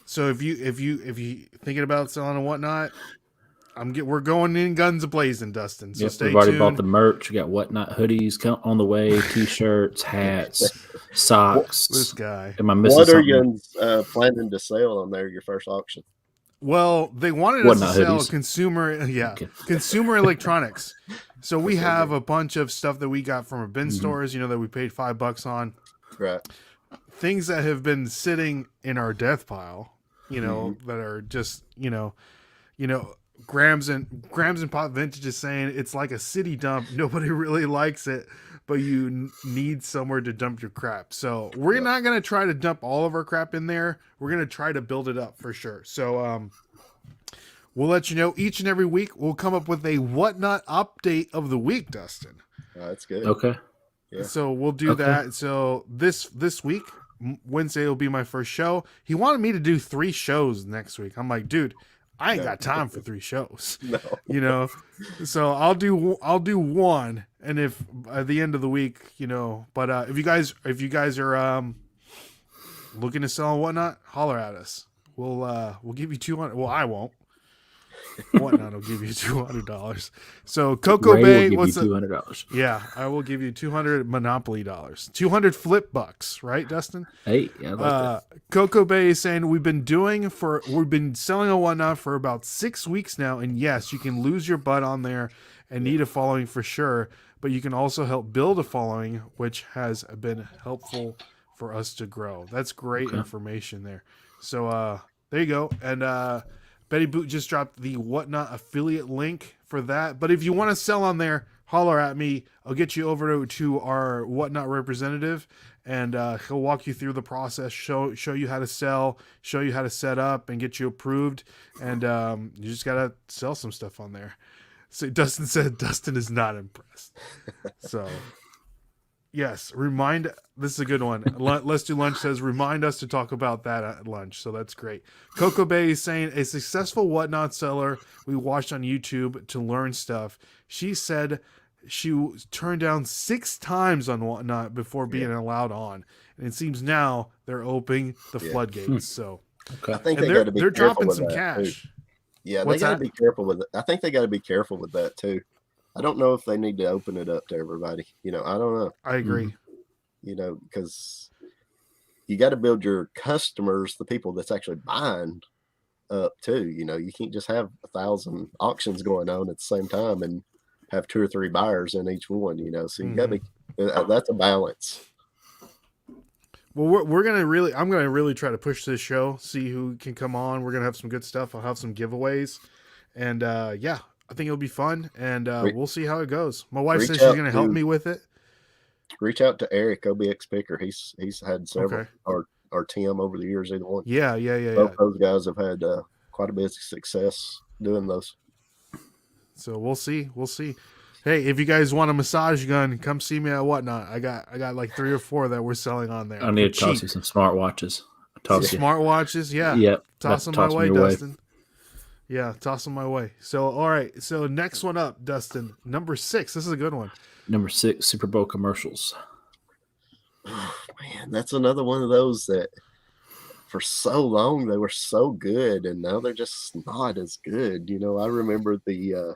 A: So if you thinking about selling and Whatnot, we're going in guns a-blazing, Dustin. So stay tuned.
C: We've already bought the merch. We got Whatnot hoodies on the way, t-shirts, hats, socks.
A: This guy.
C: Am I missing
B: what are
C: something?
B: you planning to sell on there, your first auction?
A: Well, they wanted us to sell consumer electronics. So we have a bunch of stuff that we got from our bin stores, that we paid $5 on.
B: Right.
A: Things that have been sitting in our death pile, that are just, Grams and Pop Vintage is saying it's like a city dump. Nobody really likes it, but you need somewhere to dump your crap. So we're not going to try to dump all of our crap in there. We're going to try to build it up for sure. So we'll let you know each and every week. We'll come up with a Whatnot update of the week, Dustin.
B: That's good.
C: Okay.
B: Yeah.
A: So we'll do that. So this week, Wednesday will be my first show. He wanted me to do 3 shows next week. I'm like, dude, I ain't got time for 3 shows.
B: No.
A: So I'll do 1, and if at the end of the week, but if you guys are looking to sell and Whatnot, holler at us. We'll give you 200. Well, I won't. Whatnot will give you $200. So Coco Bay, what's
C: $200?
A: Yeah, I will give you $200 Monopoly dollars, 200 flip bucks, right, Dustin?
C: Hey, yeah, I like that.
A: Coco Bay is saying we've been selling on Whatnot for about 6 weeks now, and yes, you can lose your butt on there and need a following for sure, but you can also help build a following, which has been helpful for us to grow. That's great information there. So there you go, and Betty Boot just dropped the Whatnot affiliate link for that. But if you want to sell on there, holler at me. I'll get you over to our Whatnot representative, and he'll walk you through the process, show you how to sell, show you how to set up, and get you approved. And you just got to sell some stuff on there. So Dustin said Dustin is not impressed. So Yes, this is a good one. Let's Do Lunch says, remind us to talk about that at lunch. So that's great. Coco Bay is saying, a successful whatnot seller we watched on YouTube to learn stuff. She said she was turned down 6 times on whatnot before being allowed on. And it seems now they're opening the floodgates. So
B: I think
A: and
B: they got to be
A: they're
B: careful
A: dropping
B: with
A: some
B: that,
A: cash.
B: too. Yeah,
A: What's
B: they got to
A: that?
B: be careful with it. I think they got to be careful with that too. I don't know if they need to open it up to everybody. I don't know.
A: I agree.
B: Because you got to build your customers, the people that's actually buying, up too. You can't just have 1,000 auctions going on at the same time and have 2 or 3 buyers in each one. So you got to be. That's a balance.
A: Well, I'm gonna really try to push this show, see who can come on. We're gonna have some good stuff. I'll have some giveaways, and I think it'll be fun, and we'll see how it goes. My wife says she's gonna help me with it.
B: Reach out to Eric, OBX Picker. He's had several, or Tim over the years, either one.
A: Yeah.
B: Both those guys have had quite a bit of success doing those.
A: So we'll see. Hey, if you guys want a massage gun, come see me at Whatnot. I got like 3 or 4 that we're selling on there.
C: I need to toss you some smartwatches.
A: Smartwatches, yeah.
C: Yep.
A: Toss them my way, Dustin. Yeah, toss them my way. So, all right. So, next one up, Dustin. Number 6. This is a good one.
C: Number 6, Super Bowl commercials.
B: Oh, man, that's another one of those that for so long they were so good, and now they're just not as good. I remember the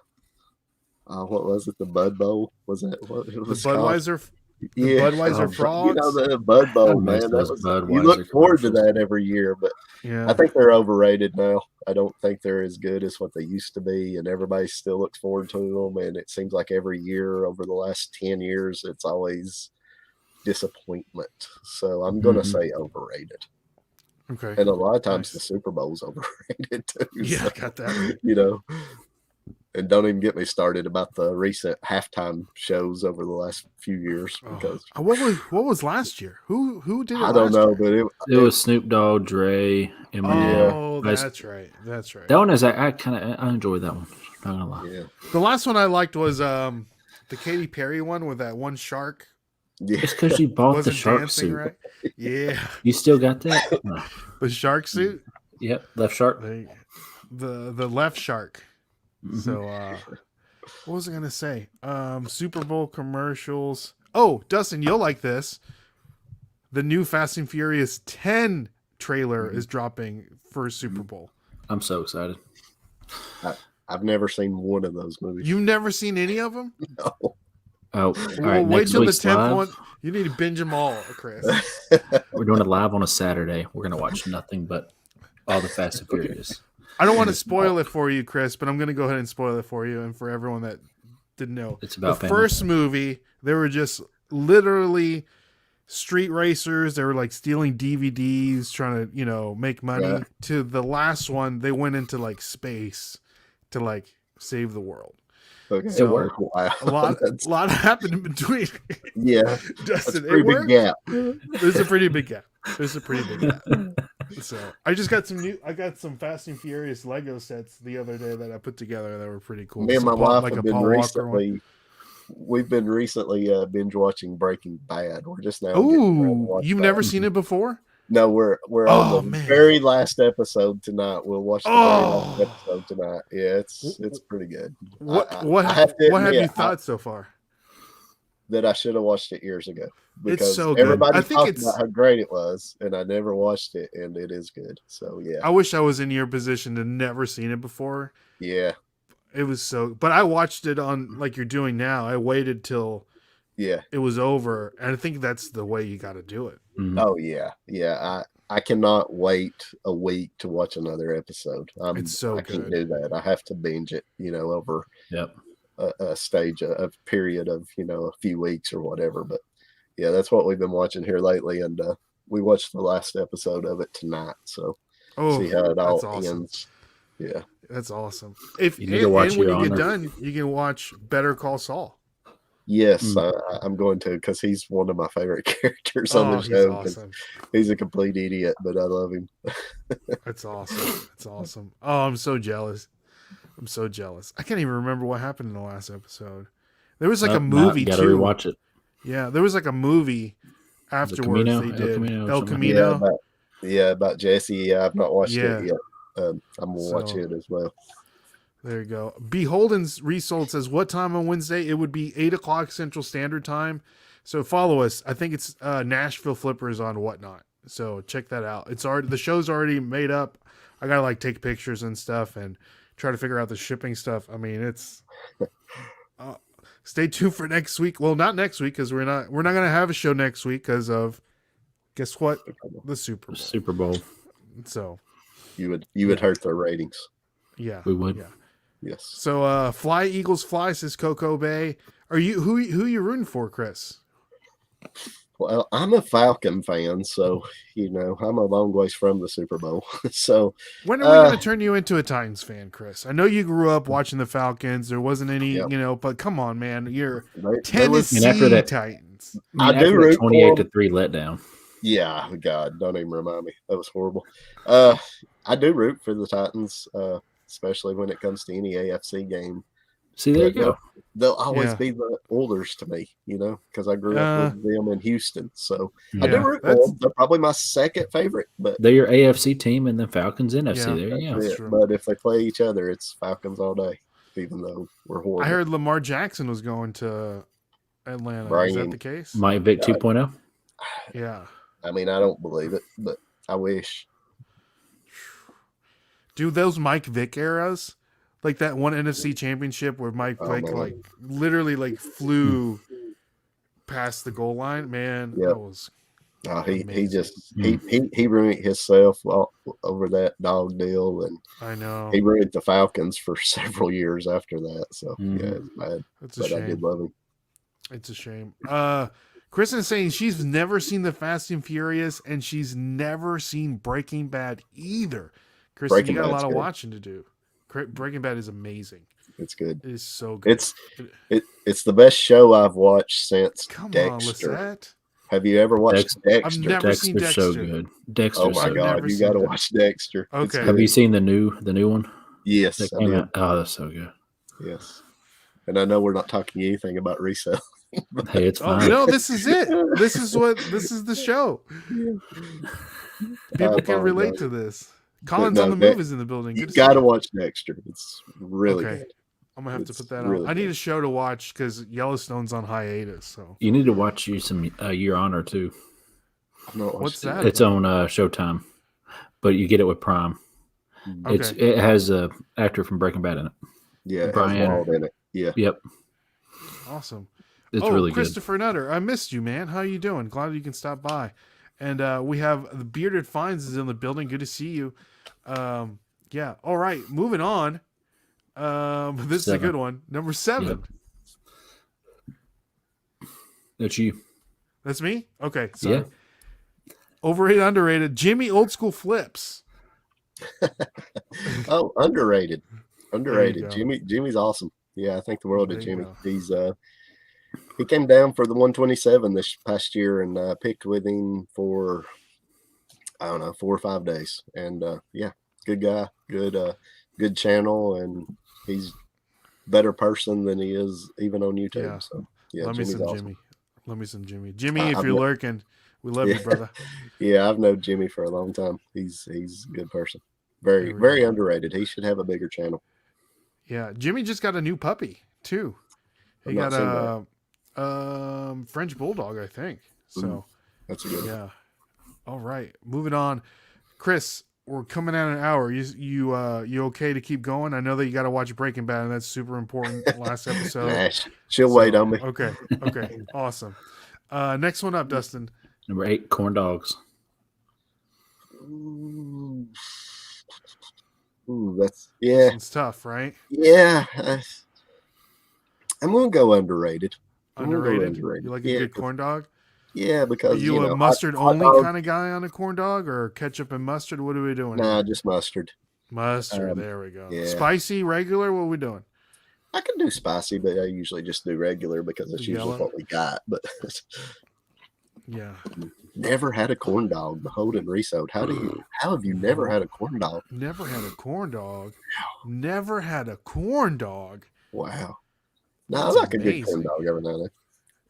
B: what was it? The Bud Bowl? Was that what it was?
A: The Budweiser.
B: Yeah,
A: Budweiser frogs.
B: The Bud Bowl, man. You look forward to that every year, but I think they're overrated now. I don't think they're as good as what they used to be, and everybody still looks forward to them. And it seems like every year over the last 10 years, it's always disappointment. So I'm going to say overrated.
A: Okay.
B: And a lot of times the Super Bowl's overrated too.
A: Yeah,
B: so,
A: got that.
B: And don't even get me started about the recent halftime shows over the last few years. Because
A: what was last year? Who did it?
B: I don't know, but
C: it was Snoop Dogg, Dre, Eminem.
A: Oh, that's right. That
C: one is I enjoyed that one. Not gonna lie.
B: Yeah.
A: The last one I liked was the Katy Perry one with that one shark.
B: Yeah.
C: It's because you bought the shark
A: dancing,
C: suit.
A: Right? Yeah.
C: You still got that? No.
A: The shark suit?
C: Yep, left shark.
A: The left shark. Mm-hmm. So what was I gonna say? Super Bowl commercials. Oh, Dustin, you'll like this. The new Fast and Furious 10 trailer is dropping for Super Bowl.
C: I'm so excited.
B: I've never seen one of those movies.
A: You've never seen any of them?
B: No.
C: Oh, all right.
A: Wait till the 10th
C: live,
A: one. You need to binge them all, Chris.
C: We're doing it live on a Saturday. We're gonna watch nothing but all the Fast and Furious.
A: I don't want to spoil it for you, Chris, but I'm going to go ahead and spoil it for you and for everyone that didn't know.
C: It's about
A: the
C: family.
A: First movie. They were just literally street racers. They were like stealing DVDs, trying to, make money. Yeah. To the last one, they went into like space to save the world.
B: Okay.
A: So,
B: it worked. Wow.
A: A lot happened in between.
B: Yeah.
A: Dustin,
B: that's a pretty big gap.
A: There's a pretty big gap. So I just got some Fast and Furious Lego sets the other day that I put together that were pretty cool.
B: Me and my wife have been recently. We've been recently binge watching Breaking Bad. We're just now.
A: Ooh, you've never seen it before?
B: No, we're on the very last episode tonight. We'll watch the very last episode tonight. Yeah, it's pretty good.
A: What have you thought so far?
B: That I should have watched it years ago. Because
A: it's so good.
B: Everybody talked about how great it was, and I never watched it, and it is good. So yeah.
A: I wish I was in your position to never seen it before.
B: Yeah.
A: It was but I watched it on like you're doing now. I waited till it was over, and I think that's the way you got to do it.
B: Mm-hmm. Oh yeah. I cannot wait a week to watch another episode.
A: It's so good.
B: I can't do that. I have to binge it, over a stage, a period of, a few weeks or whatever. But yeah, that's what we've been watching here lately. And we watched the last episode of it tonight. So see how it all ends. Yeah.
A: That's awesome. If
C: you need to watch
A: when you get done, you can watch Better Call Saul.
B: Yes, I'm going to, because he's one of my favorite characters on the show.
A: Awesome.
B: He's a complete idiot, but I love him.
A: That's awesome. That's awesome. Oh, I'm so jealous. I can't even remember what happened in the last episode. There was like a movie
C: you gotta
A: too.
C: rewatch it.
A: Yeah, there was like a movie afterwards
C: Camino?
A: they
C: El
A: did.
C: Camino or
A: El
C: something like
A: Camino.
B: About Jesse. Yeah, I've not watched
A: Yeah.
B: it yet. I'm gonna watch
A: So
B: it as well.
A: there you go. Beholden's Resold says, what time on Wednesday? It would be 8 o'clock Central Standard Time. So follow us. I think it's Nashville Flippers on Whatnot. So check that out. It's already the show's already made up. I gotta like take pictures and stuff and try to figure out the shipping stuff. I mean, it's stay tuned for next week. Well, not next week because we're not gonna have a show next week because of guess what? The Super Bowl.
C: Super Bowl.
A: So
B: You would hurt their ratings.
A: yeah,
C: We would.
A: Yeah.
B: Yes.
A: So Fly Eagles Fly says Coco Bay. Are you who you rooting for, Chris?
B: Well, I'm a Falcon fan, so I'm a long ways from the Super Bowl. So
A: When are we going to turn you into a Titans fan, Chris? I know you grew up watching the Falcons. There wasn't any, but come on, man. You're Tennessee
C: after that,
A: Titans.
B: I do root
C: 28-3 letdown.
B: Yeah, God, don't even remind me. That was horrible. I do root for the Titans, especially when it comes to any AFC game.
C: See, there you go.
B: They'll always be the Oilers to me, because I grew up with them in Houston. So I do root for them. They're probably my second favorite. But
C: they're your AFC team and then Falcons NFC. There you
B: go. But if they play each other, it's Falcons all day, even though we're horrible.
A: I heard Lamar Jackson was going to Atlanta. Is that the case?
C: Mike Vick 2.0?
A: Yeah.
B: I mean, I don't believe it, but I wish.
A: Do those Mike Vick eras, like that one NFC championship where Mike Vick literally flew past the goal line, man. That was
B: he ruined himself over that dog deal, and
A: I know
B: he ruined the Falcons for several years after that. So it's bad.
A: It's a shame.
B: I did love him.
A: It's a shame. Kristen is saying she's never seen The Fast and Furious, and she's never seen Breaking Bad either. Kristen, you got a lot of watching to do. Breaking Bad is amazing.
B: It's good.
A: It is so good.
B: It's the best show I've watched since
A: Come
B: Dexter.
A: on, Lisette.
B: Have you ever watched Dexter?
A: I've never seen Dexter.
C: So good. Dexter.
B: Oh my God, you got to watch Dexter.
A: Okay.
C: Have you seen the new one?
B: Yes.
C: Oh, that's so good.
B: Yes. And I know we're not talking anything about Reselling.
C: Hey, it's fine.
A: No, this is it. This is the show. People can relate to this. Collins on the Move is in the building.
B: You got to watch Dexter. It's really good.
A: I'm gonna have to put that on. I need a show to watch because Yellowstone's on hiatus. So
C: you need to watch you some Your Honor too.
A: What's that?
C: It's on Showtime, but you get it with Prime.
A: Okay.
C: It has a actor from Breaking Bad in it.
B: Yeah,
C: Brian
B: in it. Yeah.
C: Yep.
A: Awesome.
C: It's really good.
A: Christopher Nutter, I missed you, man. How you doing? Glad you can stop by. And we have the Bearded Finds is in the building. Good to see you. Yeah. All right. Moving on. This is a good one. Number 7.
C: Yep. That's you.
A: That's me? Okay. Sorry.
C: Yeah.
A: Overrated, underrated. Jimmy Old School Flips.
B: Oh, underrated. Underrated. Jimmy's awesome. Yeah, I think the world of Jimmy. He's he came down for the 127 this past year and picked with him for 4 or 5 days. And good guy, good channel, and he's a better person than he is even on YouTube.
A: Yeah.
B: So yeah,
A: Let
B: Jimmy's
A: me some
B: awesome.
A: Jimmy. Let me some Jimmy. Jimmy, if you're lurking, we love you, brother.
B: Yeah, I've known Jimmy for a long time. He's a good person. Very underrated. He should have a bigger channel.
A: Yeah, Jimmy just got a new puppy too. He got a French bulldog, I think. So
B: that's a good.
A: Yeah. All right, moving on. Chris, we're coming out an hour. You okay to keep going? I know that you got to watch Breaking Bad, and that's super important. Last episode.
B: She'll wait on me.
A: Okay. Awesome. Next one up, Dustin.
C: Number 8, corn dogs.
B: Ooh, it's
A: tough, right?
B: Yeah, I'm gonna go underrated.
A: Underrated. You like a good corn dog?
B: Yeah, because
A: are you a mustard only kind of guy on a corn dog, or ketchup and mustard? What are we doing?
B: Nah, just mustard.
A: Mustard. There we go.
B: Yeah.
A: Spicy, regular. What are we doing?
B: I can do spicy, but I usually just do regular because it's usually what we got. But
A: yeah,
B: never had a corn dog. Behold and Resold. How have you never had a corn dog?
A: Never had a corn dog. Never had a corn dog.
B: Wow. No, I like a good corn dog every now and then.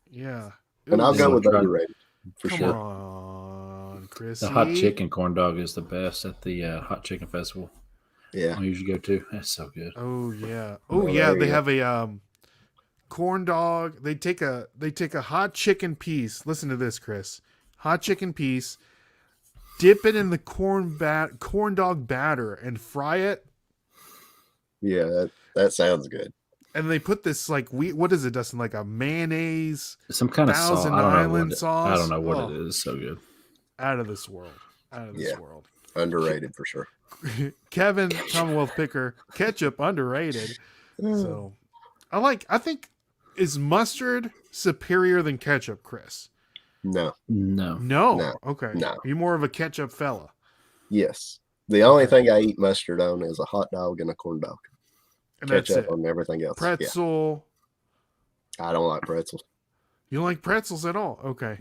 A: Yeah.
B: And I'll go
C: Ooh.
B: with underrated for
A: Come
B: sure.
A: on, Chris.
C: The hot chicken corn dog is the best at the hot chicken festival.
B: Yeah.
C: I usually go to. That's so good.
A: Oh yeah.
B: Well,
A: Oh yeah.
B: there
A: They
B: you
A: have a corn dog. They take a hot chicken piece. Listen to this, Chris. Hot chicken piece. Dip it in the corn dog batter and fry it.
B: Yeah, that sounds good.
A: And they put this like what is it, Dustin? Like a mayonnaise,
C: Some kind of sauce.
A: Thousand
C: I don't know
A: Island
C: what
A: sauce.
C: I don't know what
A: Oh.
C: it is. So good.
A: Out of this world. Out of this
B: Yeah.
A: world.
B: Underrated for sure.
A: Kevin, Commonwealth Picker, ketchup underrated. So I think is mustard superior than ketchup, Chris?
B: No.
C: No.
A: No. Okay.
B: No.
A: You're more of a ketchup fella.
B: Yes. The only thing I eat mustard on is a hot dog and a corn dog.
A: And
B: Ketchup
A: that's it.
B: on everything else.
A: Pretzel.
B: Yeah. I don't like pretzels.
A: You don't like pretzels at all? Okay.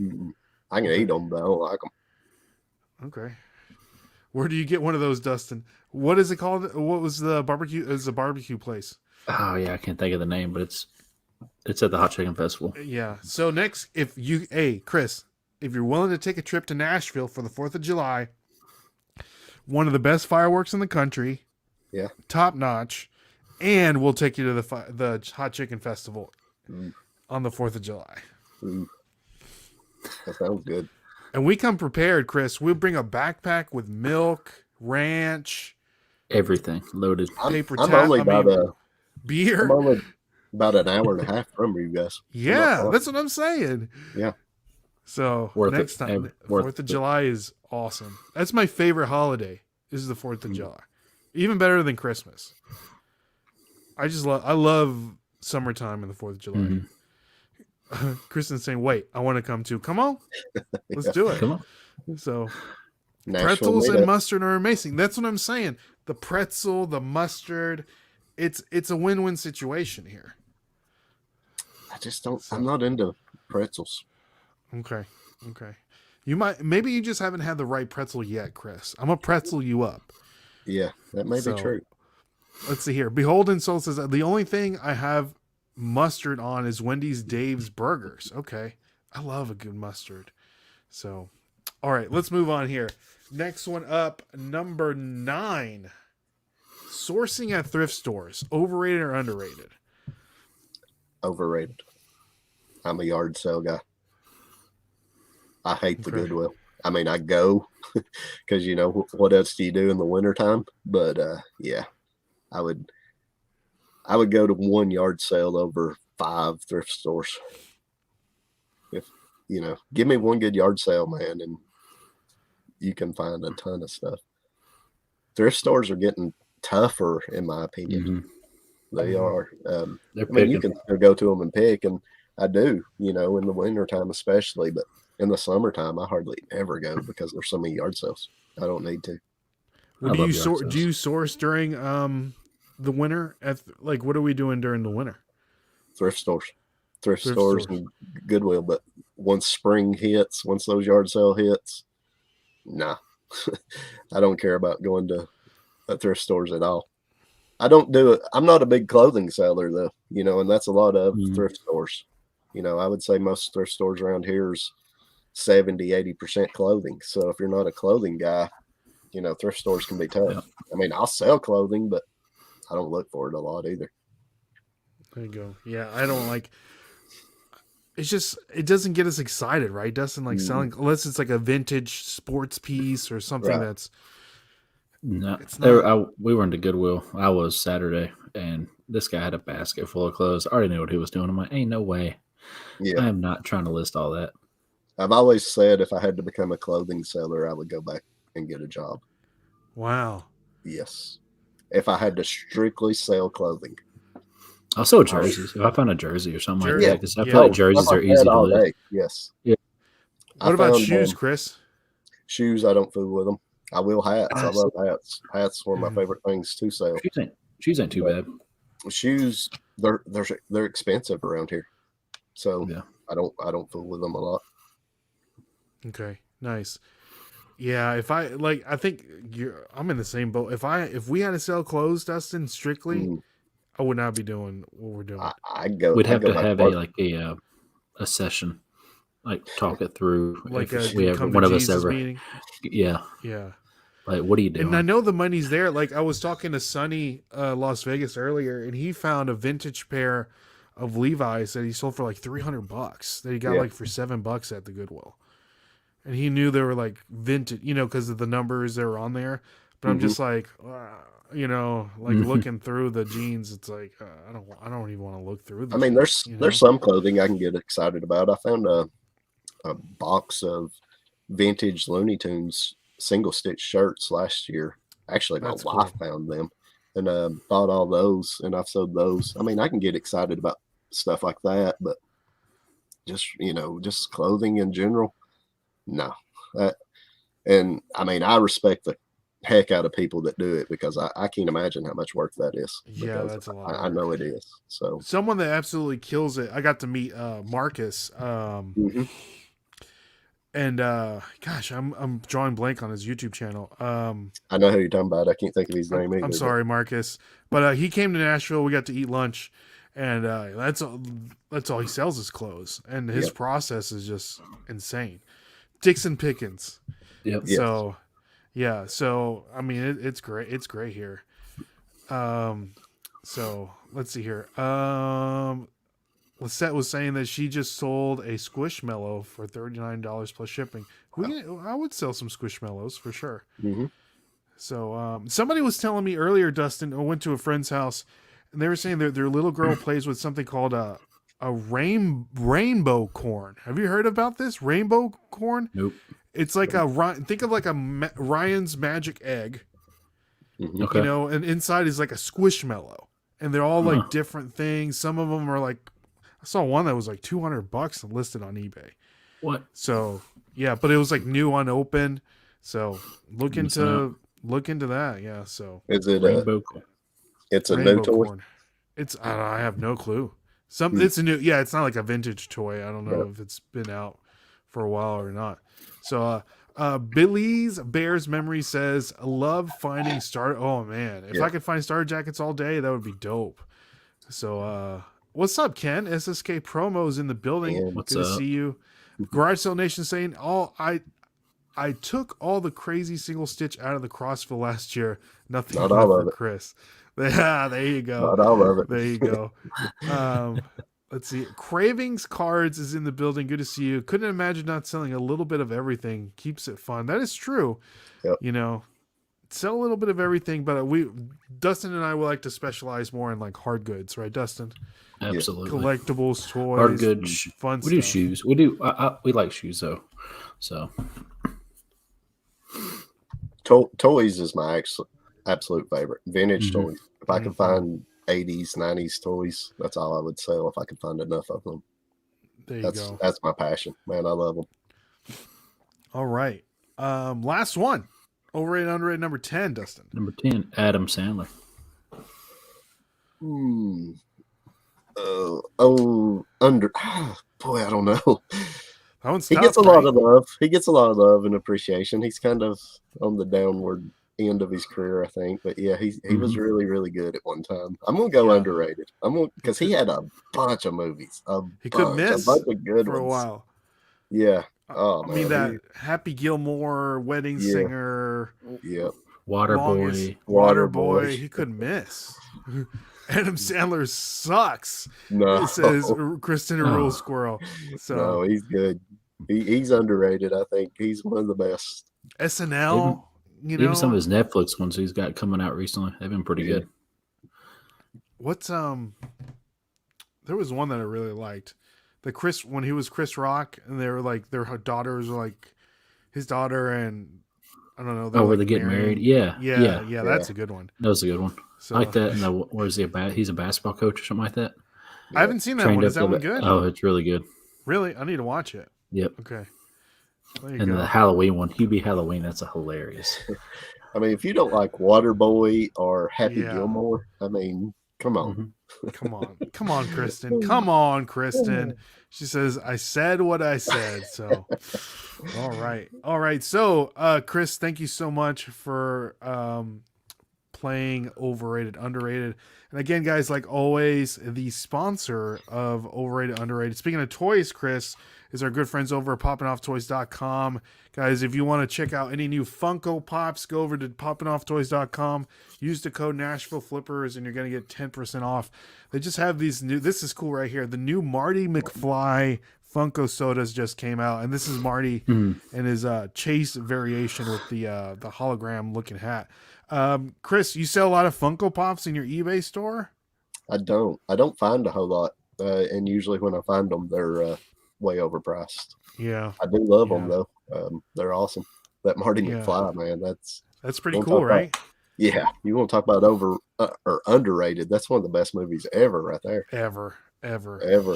B: I can eat them, but I don't like them.
A: Okay. Where do you get one of those, Dustin? What is it called? What was the barbecue? It's a barbecue place.
C: Oh yeah, I can't think of the name, but it's at the hot chicken festival.
A: Yeah. So next, Chris, if you're willing to take a trip to Nashville for the 4th of July, one of the best fireworks in the country.
B: Yeah.
A: Top notch. And we'll take you to the hot chicken festival on the 4th of July.
B: That sounds good.
A: And we come prepared, Chris. We'll bring a backpack with milk, ranch,
C: Everything loaded.
A: paper
B: I'm
A: towel,
B: only about
A: beer.
B: I'm only about an hour and a half from you guys.
A: Yeah, that's what I'm saying.
B: Yeah.
A: So
C: Worth
A: next
C: it.
A: time,
C: Worth
A: 4th of
C: it.
A: July is awesome. That's my favorite holiday. Is the 4th of July, even better than Christmas. I love summertime and the 4th of July.
C: Mhm.
A: Kristen's saying, "Wait, I want to come too. Come on, let's do it."
C: Come on.
A: So
B: Nashville
A: pretzels
B: made
A: and
B: it.
A: mustard are amazing. That's what I'm saying. The pretzel, the mustard, it's a win-win situation here.
B: I just don't. I'm not into pretzels.
A: Okay. Maybe you just haven't had the right pretzel yet, Chris. I'm gonna pretzel you up.
B: Yeah, that may
A: So,
B: be true.
A: Let's see here. Beholden Soul says the only thing I have mustard on is Wendy's Dave's Burgers. Okay. I love a good mustard. So, all right, let's move on here. Next one up, number 9. Sourcing at thrift stores. Overrated or underrated?
B: Overrated. I'm a yard sale guy. I hate the Goodwill. I mean, I go because what else do you do in the wintertime? But yeah, I would go to one yard sale over 5 thrift stores. If give me one good yard sale, man, and you can find a ton of stuff. Thrift stores are getting tougher, in my opinion. They are.
C: They're
B: I mean, you
C: picking.
B: can go to them and pick, and I do, in the wintertime especially, but in the summertime, I hardly ever go because there's so many yard sales. I don't need to.
A: Well,
C: I
A: do
C: love
A: you
C: yard sales.
A: do you source during the winter? What are we doing during the winter?
B: Thrift stores
A: Thrift
B: and Goodwill. But once spring hits, once those yard sale hits, nah, I don't care about going to thrift stores at all. I don't do it. I'm not a big clothing seller though, and that's a lot of thrift stores. I would say most thrift stores around here is 70-80% clothing. So if you're not a clothing guy, thrift stores can be tough.
C: Yeah.
B: I mean, I'll sell clothing, but I don't look for it a lot either.
A: There you go. Yeah, I don't like. It's just it doesn't get us excited, right? Dustin, like selling unless it's like a vintage sports piece or something
B: Right.
A: that's.
C: No,
A: It's not-
C: we were into Goodwill. I was Saturday, and this guy had a basket full of clothes. I already knew what he was doing. I'm like, ain't no way.
B: Yeah.
C: I am not trying to list all that.
B: I've always said if I had to become a clothing seller, I would go back and get a job.
A: Wow.
B: Yes. If I had to strictly sell clothing.
C: Also jerseys. If I find a jersey or something like
A: Jer-
C: that, because I
A: yeah.
C: feel like jerseys
B: Stuff
C: are
B: like
C: easy
B: that
C: to
B: all
C: list.
B: day. Yes.
C: Yeah.
B: I
A: What about
B: found,
A: shoes, Chris?
B: Shoes, I don't fool with them. I will hats. I
C: Nice.
B: love hats. Hats one of my favorite things to sell.
C: Shoes ain't too bad.
B: Shoes, they're expensive around here, so
C: Yeah.
B: I don't fool with them a lot.
A: Okay, nice. Yeah, I think I'm in the same boat. If we had to sell clothes, Dustin, strictly, I would not be doing what we're doing.
B: I go.
C: We'd have
B: go
C: to
B: back
C: have
B: work.
C: a session. like talk it through.
A: Like
C: If we ever
A: come to
C: one of us
A: Jesus
C: ever,
A: meeting.
C: yeah.
A: Yeah.
C: Like, what are you doing?
A: And I know the money's there. Like I was talking to Sonny, Las Vegas earlier, and he found a vintage pair of Levi's that he sold for like $300 that he got
B: Yeah.
A: like for $7 at the Goodwill. And he knew they were like vintage, because of the numbers that were on there. But I'm just like, like looking through the jeans. It's like I don't even want to look through.
B: I mean, there's some clothing I can get excited about. I found a box of vintage Looney Tunes single stitch shirts last year. Actually, my wife found them and bought all those, and I've sold those. I mean, I can get excited about stuff like that, but just clothing in general, no. And I mean, I respect the heck out of people that do it because I can't imagine how much work that is.
A: Yeah, that's a lot.
B: I know it is. So
A: someone that absolutely kills it. I got to meet Marcus. And gosh, I'm drawing blank on his YouTube channel.
B: I know who you're talking about. I can't think of his name either.
A: I'm sorry, Marcus, but he came to Nashville. We got to eat lunch, and that's all he sells is clothes, and his process is just insane. Dixon Pickens.
C: Yep.
A: So, yeah. So I mean, it's great. It's great here. So let's see here. Lisette was saying that she just sold a Squishmallow for $39 plus shipping. I would sell some Squishmallows for sure.
B: Mm-hmm.
A: So somebody was telling me earlier, Dustin, I went to a friend's house, and they were saying their little girl plays with something called a rainbow corn. Have you heard about this rainbow corn?
C: Nope.
A: It's like think of like a Ryan's Magic Egg,
C: Okay.
A: and inside is like a Squishmallow, and they're all like different things. Some of them are like, I saw one that was like $200 listed on eBay.
C: What?
A: So yeah, but it was like new unopened. So look into that. Yeah. So
B: is it
C: rainbow corn?
B: It's a new toy.
A: Corn. I have no clue. It's a new. Yeah, it's not like a vintage toy. I don't know if it's been out for a while or not. So Billy's Bears Memory says, I love finding starter. Oh man, if I could find starter jackets all day, that would be dope. So what's up, Ken? SSK promos in the building.
B: Ken,
C: what's
A: Good
C: up?
A: to see you. Garage Sale Nation saying, I took all the crazy single stitch out of the Crossville last year. Nothing
B: Not
A: left
B: all of
A: for
B: it.
A: Chris. Yeah, there you go.
B: Not all of it.
A: There you go. Let's see. Cravings Cards is in the building. Good to see you. Couldn't imagine not selling a little bit of everything. Keeps it fun. That is true.
B: Yep.
A: Sell a little bit of everything, but Dustin and I will like to specialize more in like hard goods, right, Dustin?
C: Absolutely.
A: Collectibles, toys,
C: Hard goods,
A: fun
C: we do
A: stuff.
C: shoes. We do. We like shoes though. So
B: Toys is my absolute favorite. Vintage toys. If I can find 80s, 90s toys, that's all I would sell if I could find enough of them.
A: There you go.
B: That's my passion, man. I love them.
A: All right. Last one. Overrated, underrated, number 10, Dustin.
C: number 10, Adam Sandler.
B: Boy, I don't know.
A: That one's
B: He
A: tough,
B: gets a
A: right?
B: lot of love. He gets a lot of love and appreciation. He's kind of on the downward end of his career, I think. But yeah, he was really, really good at one time. I'm gonna go underrated. Because he had a bunch of movies.
A: He could miss
B: a bunch of good
A: for
B: ones.
A: a while.
B: Yeah. Oh,
A: I mean, that Happy Gilmore, Wedding Singer,
C: Waterboy.
A: He couldn't miss. Adam Sandler sucks.
B: No,
A: It says Kristen Rule Squirrel. So
B: no, he's good. He's underrated. I think he's one of the best.
A: SNL,
C: Even some of his Netflix ones he's got coming out recently, they've been pretty good.
A: What's there was one that I really liked. When he was Chris Rock, and they were like their daughters were like his daughter and I don't know.
C: Where they get married? Yeah.
A: That's a good one.
C: That was a good one.
A: So,
C: I like that. And where's he? He's a basketball coach or something like that.
A: I haven't seen that one. Is that one good?
C: Oh, it's really good.
A: Really? I need to watch it.
C: Yep.
A: Okay.
C: And the Halloween one, Hubie Halloween, that's a hilarious.
B: I mean, if you don't like Waterboy or Happy Gilmore, I mean, come on.
A: Come on, Kristen. Come on, Kristen. She says, I said what I said. So, all right. So, Chris, thank you so much for playing Overrated, Underrated. And again, guys, like always, the sponsor of Overrated, Underrated. Speaking of toys, Chris, is our good friends over at poppinofftoys.com. Guys, if you want to check out any new Funko Pops, go over to poppinofftoys.com. Use the code NashvilleFlippers and you're going to get 10% off. They just have these new, this is cool right here. The new Marty McFly Funko sodas just came out, and this is Marty and his Chase variation with the hologram looking hat. Chris, you sell a lot of Funko Pops in your eBay store?
B: I don't find a whole lot, and usually when I find them, they're way overpriced.
A: Yeah,
B: I do love them though. They're awesome. That Marty McFly, man,
A: that's pretty cool, right?
B: Yeah, you want to talk about over or underrated? That's one of the best movies ever, right there.
A: Ever.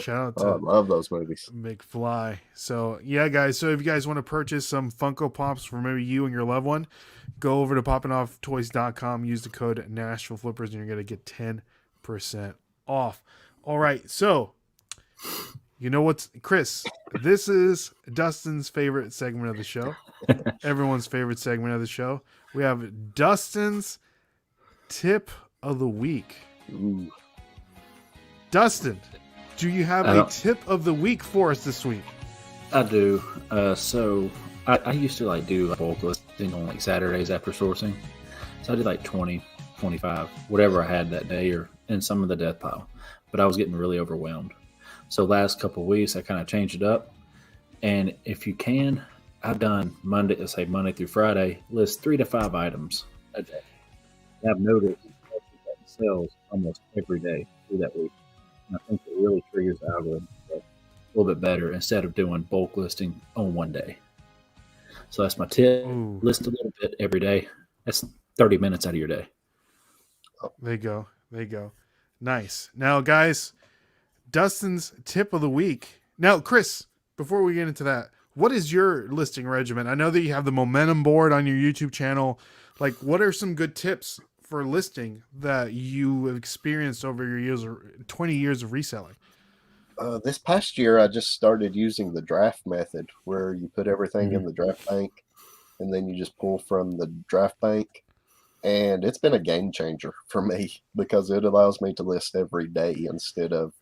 A: Shout out to
B: I love those movies.
A: McFly. So yeah, guys. So if you guys want to purchase some Funko Pops for maybe you and your loved one, go over to poppinofftoys.com. Use the code NashvilleFlippers, and you're gonna get 10% off. All right. So you know what's Chris? This is Dustin's favorite segment of the show. Everyone's favorite segment of the show. We have Dustin's tip of the week.
B: Ooh.
A: Dustin, do you have a tip of the week for us this week?
C: I do. So I used to like do bulk listing on like Saturdays after sourcing. So I did like 20, 25, whatever I had that day or in some of the death pile. But I was getting really overwhelmed. So last couple of weeks, I kind of changed it up. And if you can, I've done Monday through Friday, list 3 to 5 items a day. And I've noticed that sells almost every day through that week. And I think it really triggers the algorithm a little bit better instead of doing bulk listing on one day. So that's my tip.
A: Ooh.
C: List a little bit every day. That's 30 minutes out of your day.
A: There you go. Nice. Now, guys, Dustin's tip of the week. Now, Chris, before we get into that, what is your listing regimen? I know that you have the momentum board on your YouTube channel. Like, what are some good tips for listing that you have experienced over your years, or 20 years of reselling?
B: This past year, I just started using the draft method, where you put everything in the draft bank, and then you just pull from the draft bank. And it's been a game changer for me because it allows me to list every day instead of,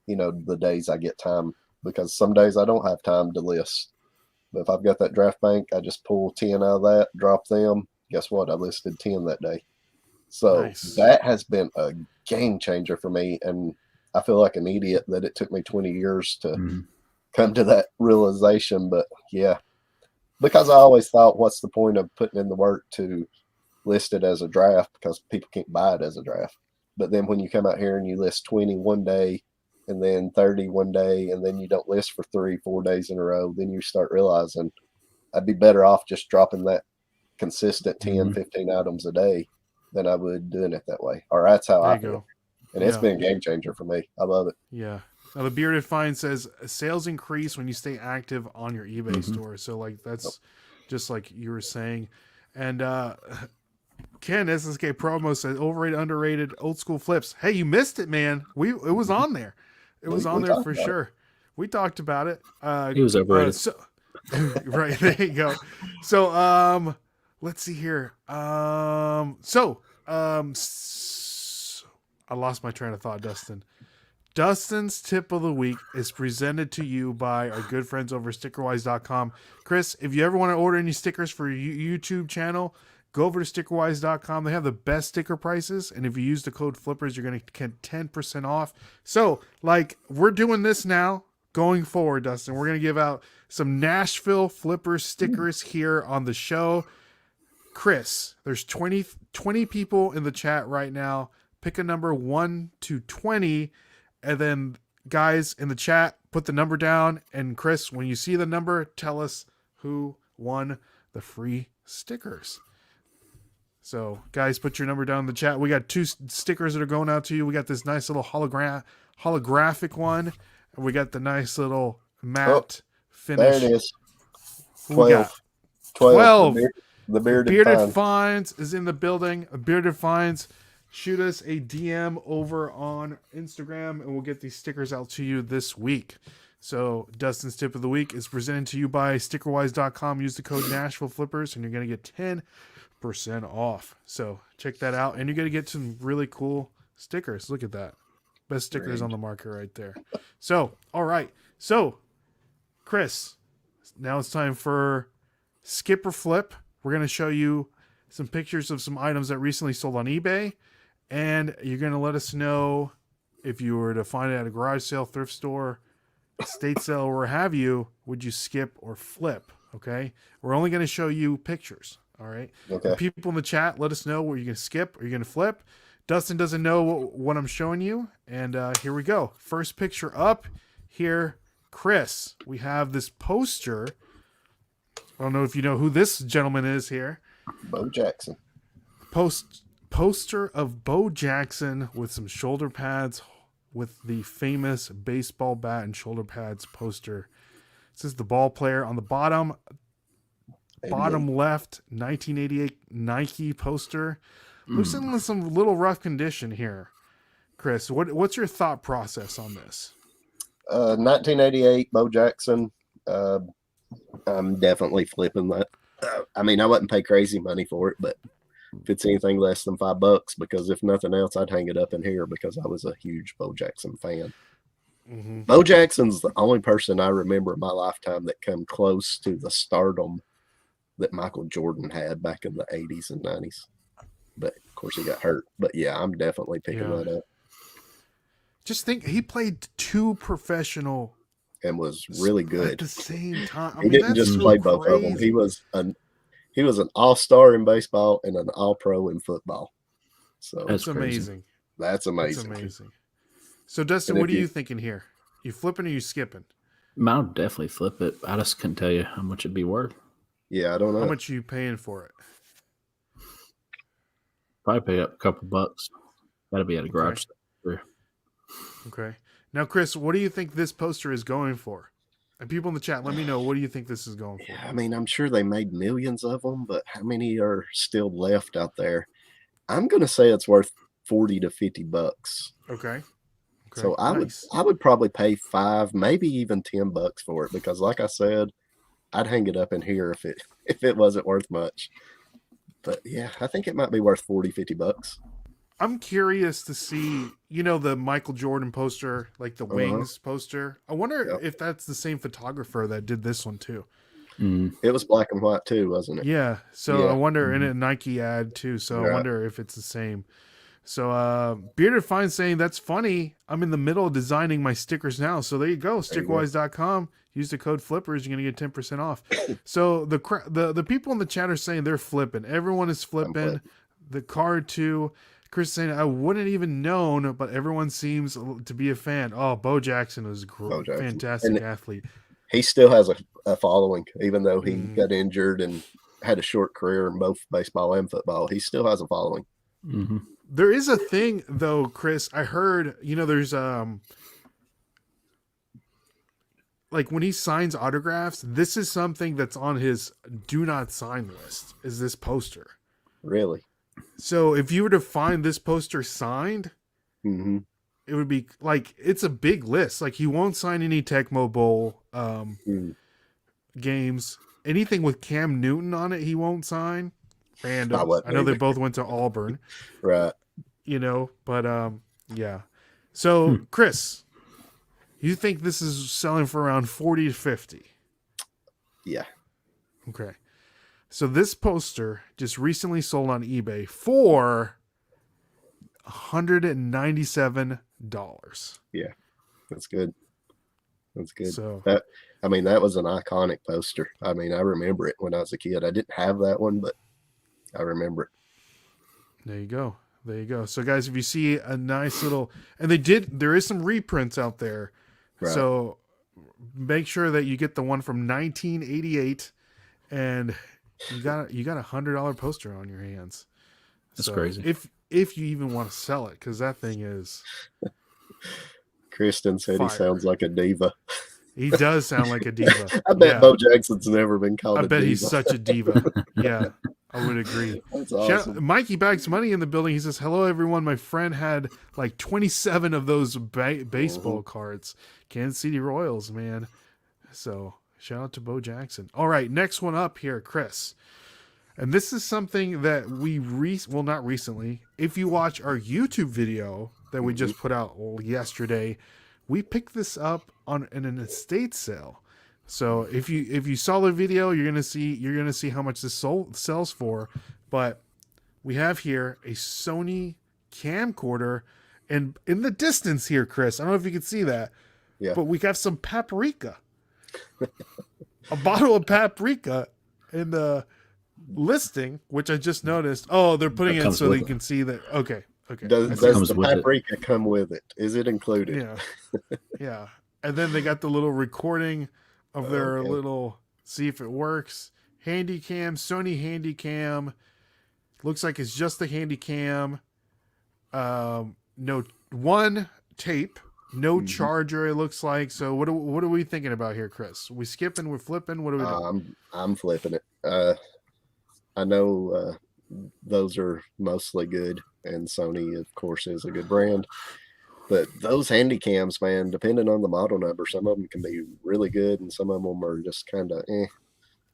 B: the days I get time. Because some days I don't have time to list. But if I've got that draft bank, I just pull 10 out of that, drop them. Guess what? I listed 10 that day. So that has been a game changer for me. And I feel like an idiot that it took me 20 years to come to that realization. But yeah, because I always thought, what's the point of putting in the work to list it as a draft, because people can't buy it as a draft. But then when you come out here and you list 20 one day and then 30 one day, and then you don't list for 3-4 days in a row, then you start realizing I'd be better off just dropping that consistent 10, 15 items a day than I would doing it that way. Or that's how I feel. And it's been a game changer for me. I love it.
A: Yeah. Now, the Bearded Find says sales increase when you stay active on your eBay store. So, like, that's just like you were saying. And Ken SSK Promo says overrated, underrated, old school flips. Hey, you missed it, man. It was on there. It was on there for sure. We talked about it.
C: He was overrated.
A: Right, there you go. So, let's see here. I lost my train of thought, Dustin. Dustin's tip of the week is presented to you by our good friends over at stickerwise.com. Chris, if you ever want to order any stickers for your YouTube channel, go over to stickerwise.com. They have the best sticker prices. And if you use the code FLIPPERS, you're going to get 10% off. So, like, we're doing this now going forward, Dustin. We're going to give out some Nashville Flippers stickers here on the show. Chris, there's 20 people in the chat right now. Pick a number 1 to 20. And then, guys, in the chat, put the number down. And Chris, when you see the number, tell us who won the free stickers. So, guys, put your number down in the chat. We got 2 stickers that are going out to you. We got this nice little holographic one. And we got the nice little matte finish.
B: There it is.
A: 12.
B: 12. The
A: Bearded Finds is in the building. Bearded Finds. Shoot us a DM over on Instagram, and we'll get these stickers out to you this week. So, Dustin's tip of the week is presented to you by stickerwise.com. Use the code NashvilleFlippers, and you're going to get 10% off. So, check that out, and you're going to get some really cool stickers. Look at that. Best stickers on the market right there. So, all right. So, Chris, now it's time for skip or flip. We're going to show you some pictures of some items that recently sold on eBay, and you're going to let us know if you were to find it at a garage sale, thrift store, estate sale, or where have you, would you skip or flip? Okay. We're only going to show you pictures. All right.
B: Okay.
A: The people in the chat, let us know what you're going to skip or you're going to flip. Dustin doesn't know what I'm showing you. And here we go. First picture up here, Chris. We have this poster. I don't know if you know who this gentleman is here.
B: Bo Jackson.
A: Poster of Bo Jackson with some shoulder pads, with the famous baseball bat and shoulder pads poster. This is the ball player on the bottom left, 1988 Nike poster. Looks in some little rough condition here. Chris, what's your thought process on this?
B: 1988 Bo Jackson. I'm definitely flipping that. I mean, I wouldn't pay crazy money for it, but if it's anything less than $5, because if nothing else, I'd hang it up in here because I was a huge Bo Jackson fan.
A: Mm-hmm.
B: Bo Jackson's the only person I remember in my lifetime that come close to the stardom that Michael Jordan had back in the 80s and 90s. But of course he got hurt. But yeah, I'm definitely picking that up.
A: Just think, he played 2 professional
B: and was really good
A: at the same time.
B: He didn't just play both of them. He was an all-star in baseball and an all-pro in football. So
A: that's amazing.
B: That's amazing.
A: That's amazing. So Dustin, what are you thinking here? You flipping or you skipping?
C: I'll definitely flip it. I just couldn't tell you how much it'd be worth.
B: Yeah, I don't know.
A: How much are you paying for it?
C: Probably pay up a couple bucks. That'd be at a garage sale.
A: Okay. Now, Chris, what do you think this poster is going for? And people in the chat, let me know, what do you think this is going for?
B: I mean, I'm sure they made millions of them, but how many are still left out there? I'm going to say it's worth $40 to $50.
A: Okay.
B: So I would probably pay $5, maybe even $10 for it, because like I said, I'd hang it up in here if it wasn't worth much. But yeah, I think it might be worth $40, $50.
A: I'm curious to see, the Michael Jordan poster, like the Wings poster. I wonder if that's the same photographer that did this one too.
B: It was black and white too, wasn't it?
A: Yeah. So I wonder, and a Nike ad too. So I wonder if it's the same. So Bearded Fine saying, that's funny. I'm in the middle of designing my stickers now. So there you go. Stickwise.com. Use the code flippers. You're going to get 10% off. So the people in the chat are saying they're flipping. Everyone is flipping. The card too. Chris saying, I wouldn't even known, but everyone seems to be a fan. Oh, Bo Jackson was a fantastic athlete.
B: He still has a following, even though he got injured and had a short career in both baseball and football. He still has a following.
C: Mm-hmm.
A: There is a thing, though, Chris. I heard, there's like when he signs autographs, this is something that's on his do not sign list, is this poster.
B: Really?
A: So if you were to find this poster signed, it would be like, it's a big list. Like he won't sign any Tecmo Bowl games. Anything with Cam Newton on it, he won't sign. Random. I know they both went to Auburn.
B: Right.
A: But yeah. So Chris, you think this is selling for around 40 to 50?
B: Yeah.
A: Okay. So this poster just recently sold on eBay for $197.
B: Yeah, that's good. That's good.
A: So
B: that was an iconic poster. I mean, I remember it when I was a kid. I didn't have that one, but I remember it.
A: There you go. There you go. So guys, if you see a nice little, and there is some reprints out there. Right. So make sure that you get the one from 1988 and you got a $100 poster on your hands.
C: That's crazy.
A: If you even want to sell it, because that thing is.
B: Kristen said
A: fire.
B: He sounds like a diva.
A: He does sound like a diva.
B: I bet Bo Jackson's never been called.
A: I bet he's such a diva. Yeah, I would agree.
B: That's awesome.
A: Mikey Bags Money in the building. He says, "Hello, everyone. My friend had like 27 of those baseball cards. Kansas City Royals, man." So shout out to Bo Jackson. All right, next one up here, Chris. And this is something that we not recently. If you watch our YouTube video that we just put out yesterday, we picked this up in an estate sale. So if you saw the video, you're gonna see how much this sells for. But we have here a Sony camcorder, and in the distance here, Chris, I don't know if you can see that,
B: Yeah.
A: but we got some paprika, a bottle of paprika in the listing, which I just noticed. Oh, they're putting it so that you can see that. Okay.
B: Does the paprika come with it? Is it included?
A: Yeah. Yeah. And then they got the little recording of their little, see if it works. Handycam, Sony Handycam. Looks like it's just the Handycam. No, one tape, no charger. It looks like. So what are we thinking about here, Chris? We skipping? We're flipping? What are we doing?
B: I'm flipping it. I know those are mostly good, and Sony, of course, is a good brand. But those handy cams, man, depending on the model number, some of them can be really good, and some of them are just kind of eh.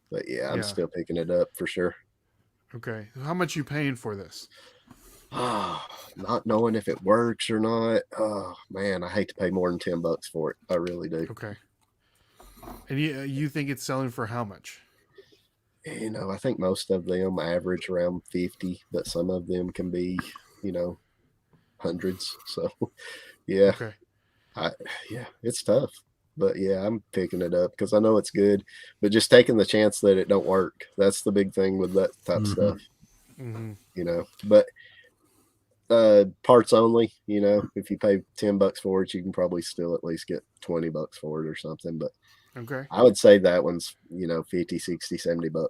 B: But yeah, I'm still picking it up for sure.
A: Okay, how much you paying for this?
B: Not knowing if it works or not. Oh man, I hate to pay more than $10 for it. I really do.
A: Okay. And you think it's selling for how much?
B: I think most of them average around 50, but some of them can be, hundreds. So yeah.
A: Okay.
B: It's tough. But yeah, I'm picking it up because I know it's good. But just taking the chance that it don't work, that's the big thing with that type of stuff. But parts only, if you pay $10 for it, you can probably still at least get $20 for it or something. But
A: okay,
B: I would say that one's 50, 60, $70.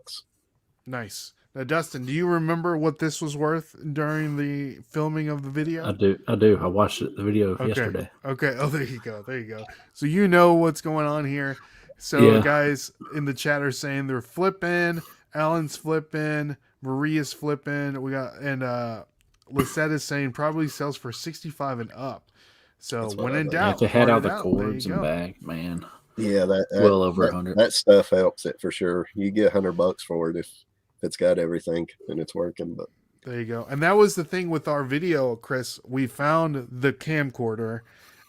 A: Nice. Now, Dustin, do you remember what this was worth during the filming of the video?
C: I do. I watched the video yesterday.
A: Okay. Oh, there you go. So you know what's going on here. So guys in the chat are saying they're flipping. Alan's flipping. Maria's flipping. We got, and Lisette is saying probably sells for 65 and up. So when in doubt,
C: to head out the cords and bag, man.
B: Yeah, that
C: well over 100.
B: That stuff helps it for sure. You get $100 for it if it's got everything and it's working. But
A: there you go. And that was the thing with our video, Chris. We found the camcorder,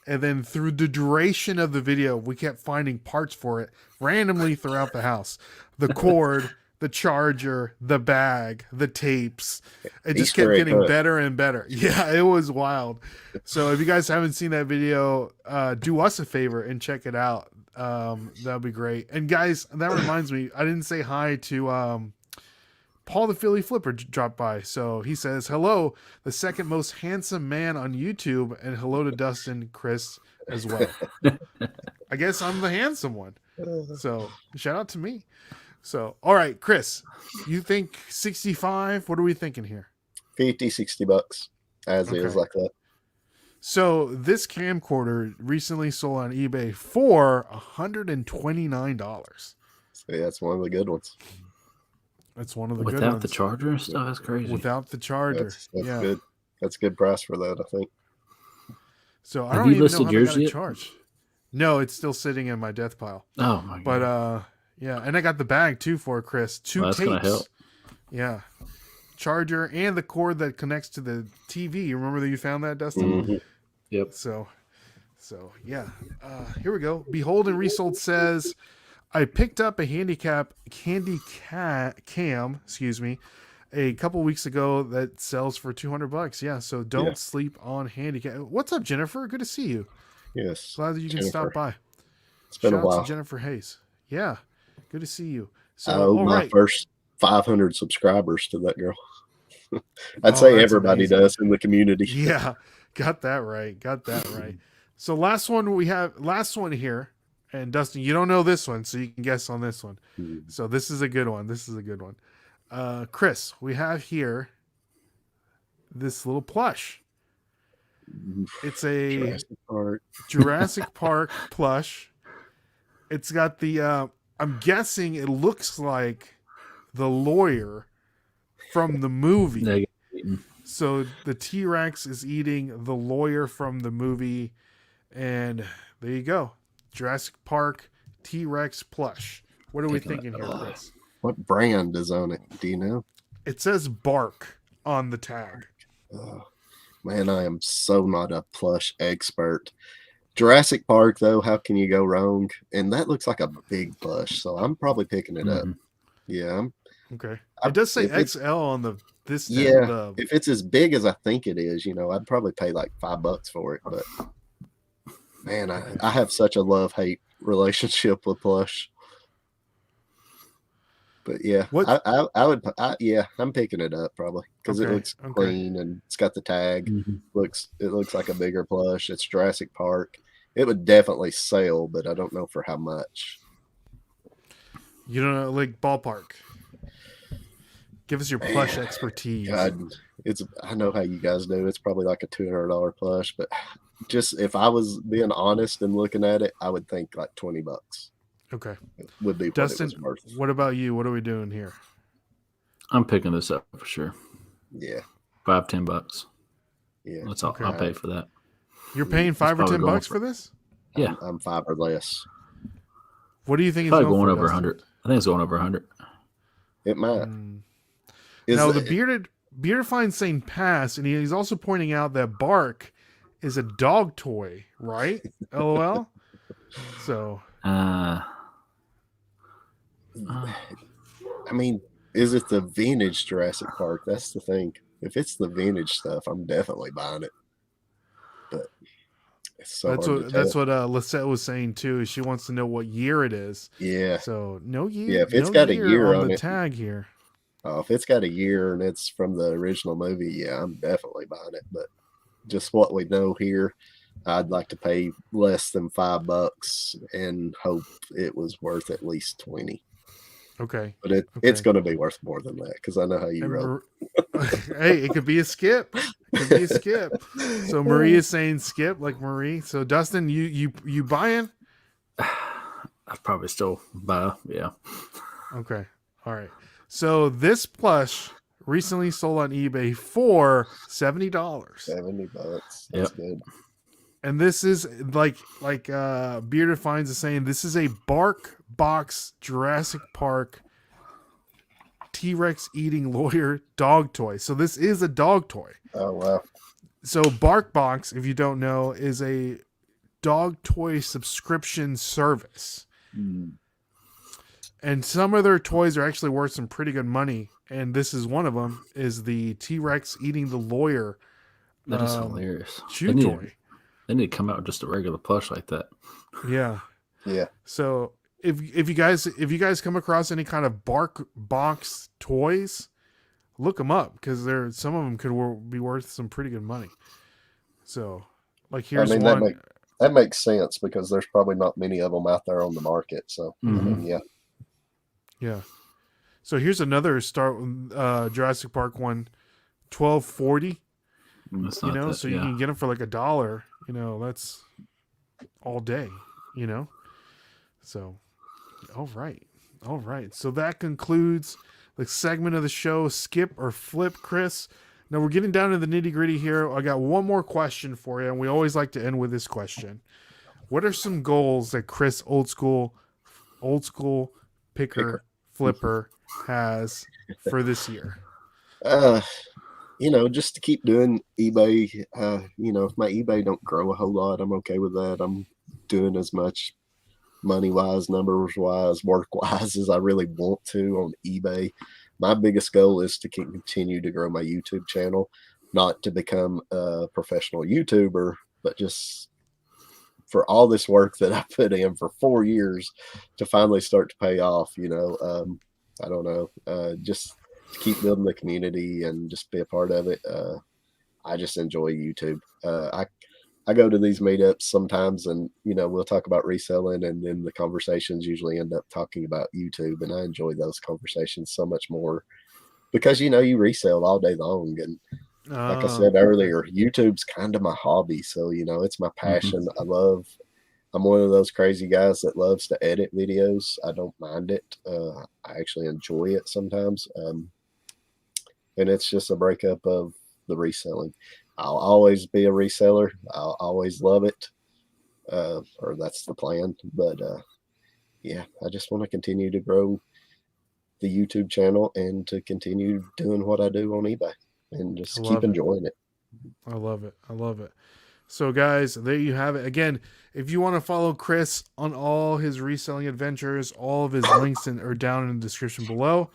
A: and then through the duration of the video, we kept finding parts for it randomly throughout the house. The cord, the charger, the bag, the tapes. It just kept getting better and better. Yeah, it was wild. So if you guys haven't seen that video, do us a favor and check it out. That'd be great. And guys, that reminds me, I didn't say hi to Paul the Philly Flipper dropped by. So he says, hello, the second most handsome man on YouTube, and hello to Dustin, Chris as well. I guess I'm the handsome one. So shout out to me. So, all right, Chris, you think 65? What are we thinking here?
B: 50, $60 as is like that.
A: So this camcorder recently sold on eBay for $129.
B: So that's one of the good ones.
A: That's one of the good ones.
C: Without the charger and stuff, that's crazy.
A: Without the charger.
B: That's good. That's a good price for that, I think.
A: So I don't even know how they got it charged. No, it's still sitting in my death pile.
C: Oh my god.
A: But yeah, and I got the bag too for it, Chris. Two tapes. Gonna help. Yeah. Charger and the cord that connects to the TV. You remember that you found that, Dustin?
B: Mm-hmm.
C: Yep.
A: So yeah. Here we go. Behold and Resold says, I picked up a cam, a couple weeks ago that sells for $200. Yeah, so don't sleep on Handycam. What's up, Jennifer? Good to see you.
B: Yes.
A: Glad that you can stop by.
B: It's been
A: Shout
B: a while.
A: out to Jennifer Hayes. Yeah, good to see you. So
B: I owe my first 500 subscribers to that girl. I'd say everybody does in the community.
A: Yeah, got that right. So last one here. And Dustin, you don't know this one, so you can guess on this one. So this is a good one. Chris, we have here this little plush. It's a Jurassic Park plush. It's got the, I'm guessing it looks like the lawyer from the movie. So the T-Rex is eating the lawyer from the movie. And there you go. Jurassic Park T-Rex plush. What are we thinking here, Chris?
B: What brand is on it? Do you know?
A: It says Bark on the tag.
B: Man, I am so not a plush expert. Jurassic Park, though, how can you go wrong? And that looks like a big plush, so I'm probably picking it up.
C: Mm-hmm.
B: Yeah,
A: Okay. It does say
B: if it's
A: XL on the
B: yeah,
A: the
B: if it's as big as I think it is, I'd probably pay like $5 for it. But man, I have such a love-hate relationship with plush. But yeah,
A: what
B: I would yeah, I'm picking it up probably because it
A: okay,
B: looks
A: okay.
B: clean and it's got the tag.
C: Mm-hmm.
B: It looks like a bigger plush. It's Jurassic Park. It would definitely sell, but I don't know for how much.
A: You don't know, like ballpark. Give us your plush expertise.
B: God, I know how you guys do. It's probably like a $200 plush, but just if I was being honest and looking at it, I would think like $20
A: Okay.
B: would be
A: Dustin,
B: what it was worth.
A: what about you? What are we doing here?
C: I'm picking this up for sure.
B: Yeah,
C: $5-10.
B: yeah.
C: That's all.
A: Okay.
C: I'll pay for that.
A: You're paying
C: It's
A: $5 or
C: probably going
A: $10 for this?
C: Yeah,
B: I'm 5 or less.
A: What do you think it's
C: probably
A: going
C: going
A: for,
C: over
A: Dustin?
C: 100. I think it's going over 100.
B: It might.
A: Now the bearded fine's saying pass, and he's also pointing out that Bark is a dog toy, right? LOL. So
B: I mean, is it the vintage Jurassic Park? That's the thing. If it's the vintage stuff, I'm definitely buying it. But it's so hard to tell.
A: that's what Lisette was saying too. Is she wants to know what year it is.
B: Yeah.
A: So no year.
B: Yeah, if it's got a year on
A: the
B: it,
A: tag here.
B: if it's got a year and it's from the original movie, yeah, I'm definitely buying it. But just what we know here, I'd like to pay less than $5 and hope it was worth at least 20.
A: Okay.
B: But it's going to be worth more than that because I know how you roll.
A: Hey, it could be a skip. It could be a skip. So Marie is saying skip, like Marie. So Dustin, you buying?
C: I'd probably still buy. Yeah.
A: Okay. All right. So this plush recently sold on eBay for $70.
B: $70. That's good.
A: And this is like Bearded Finds is saying, this is a Bark Box Jurassic Park T-Rex eating lawyer dog toy. So this is a dog toy.
B: Oh wow.
A: So Bark Box, if you don't know, is a dog toy subscription service. And some of their toys are actually worth some pretty good money. And this is one of them, is the T-Rex eating the lawyer.
C: That is hilarious.
A: Chew toy.
C: They need to come out with just a regular plush like that.
A: Yeah.
B: Yeah.
A: So if you guys come across any kind of Bark Box toys, look them up because some of them could be worth some pretty good money. So, like here's one.
B: That makes sense because there's probably not many of them out there on the market. So I mean,
A: yeah. So here's another Jurassic Park one, $12.40. So you can get them for like $1. That's all day. So, all right. So that concludes the segment of the show. Skip or flip, Chris. Now we're getting down to the nitty gritty here. I got one more question for you, and we always like to end with this question. What are some goals that Chris, old school picker, flipper, has for this year?
B: Just to keep doing eBay. If my eBay don't grow a whole lot, I'm okay with that. I'm doing as much money-wise, numbers-wise, work-wise as I really want to on eBay. My biggest goal is to continue to grow my YouTube channel, not to become a professional YouTuber, but just for all this work that I put in for 4 years to finally start to pay off. I don't know, just to keep building the community and just be a part of it. I just enjoy YouTube. I go to these meetups sometimes and, we'll talk about reselling and then the conversations usually end up talking about YouTube. And I enjoy those conversations so much more because, you resell all day long. And like I said earlier, YouTube's kind of my hobby. So, it's my passion. I'm one of those crazy guys that loves to edit videos. I don't mind it. I actually enjoy it sometimes. And it's just a breakup of the reselling. I'll always be a reseller. I'll always love it. Or that's the plan. But I just want to continue to grow the YouTube channel and to continue doing what I do on eBay and just keep enjoying it.
A: I love it. So, guys, there you have it. Again, if you want to follow Chris on all his reselling adventures, all of his links are down in the description below.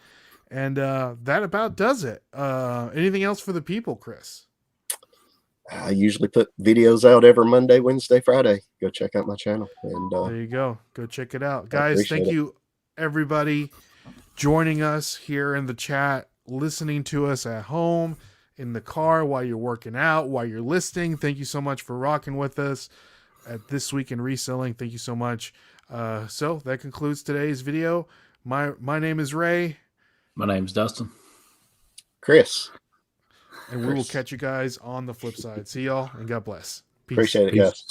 A: And that about does it. Anything else for the people, Chris?
B: I usually put videos out every Monday, Wednesday, Friday. Go check out my channel. And
A: There you go. Go check it out. Guys,
B: appreciate
A: thank
B: it.
A: you, everybody, joining us here in the chat, listening to us at home, in the car, while you're working out, while you're listening. Thank you so much for rocking with us at This Week in Reselling. Thank you so much. So that concludes today's video. My name is Ray.
C: My name's Dustin.
B: Chris.
A: And we will catch you guys on the flip side. See y'all, and God bless. Peace.
B: Appreciate it,
C: Peace.
B: guys.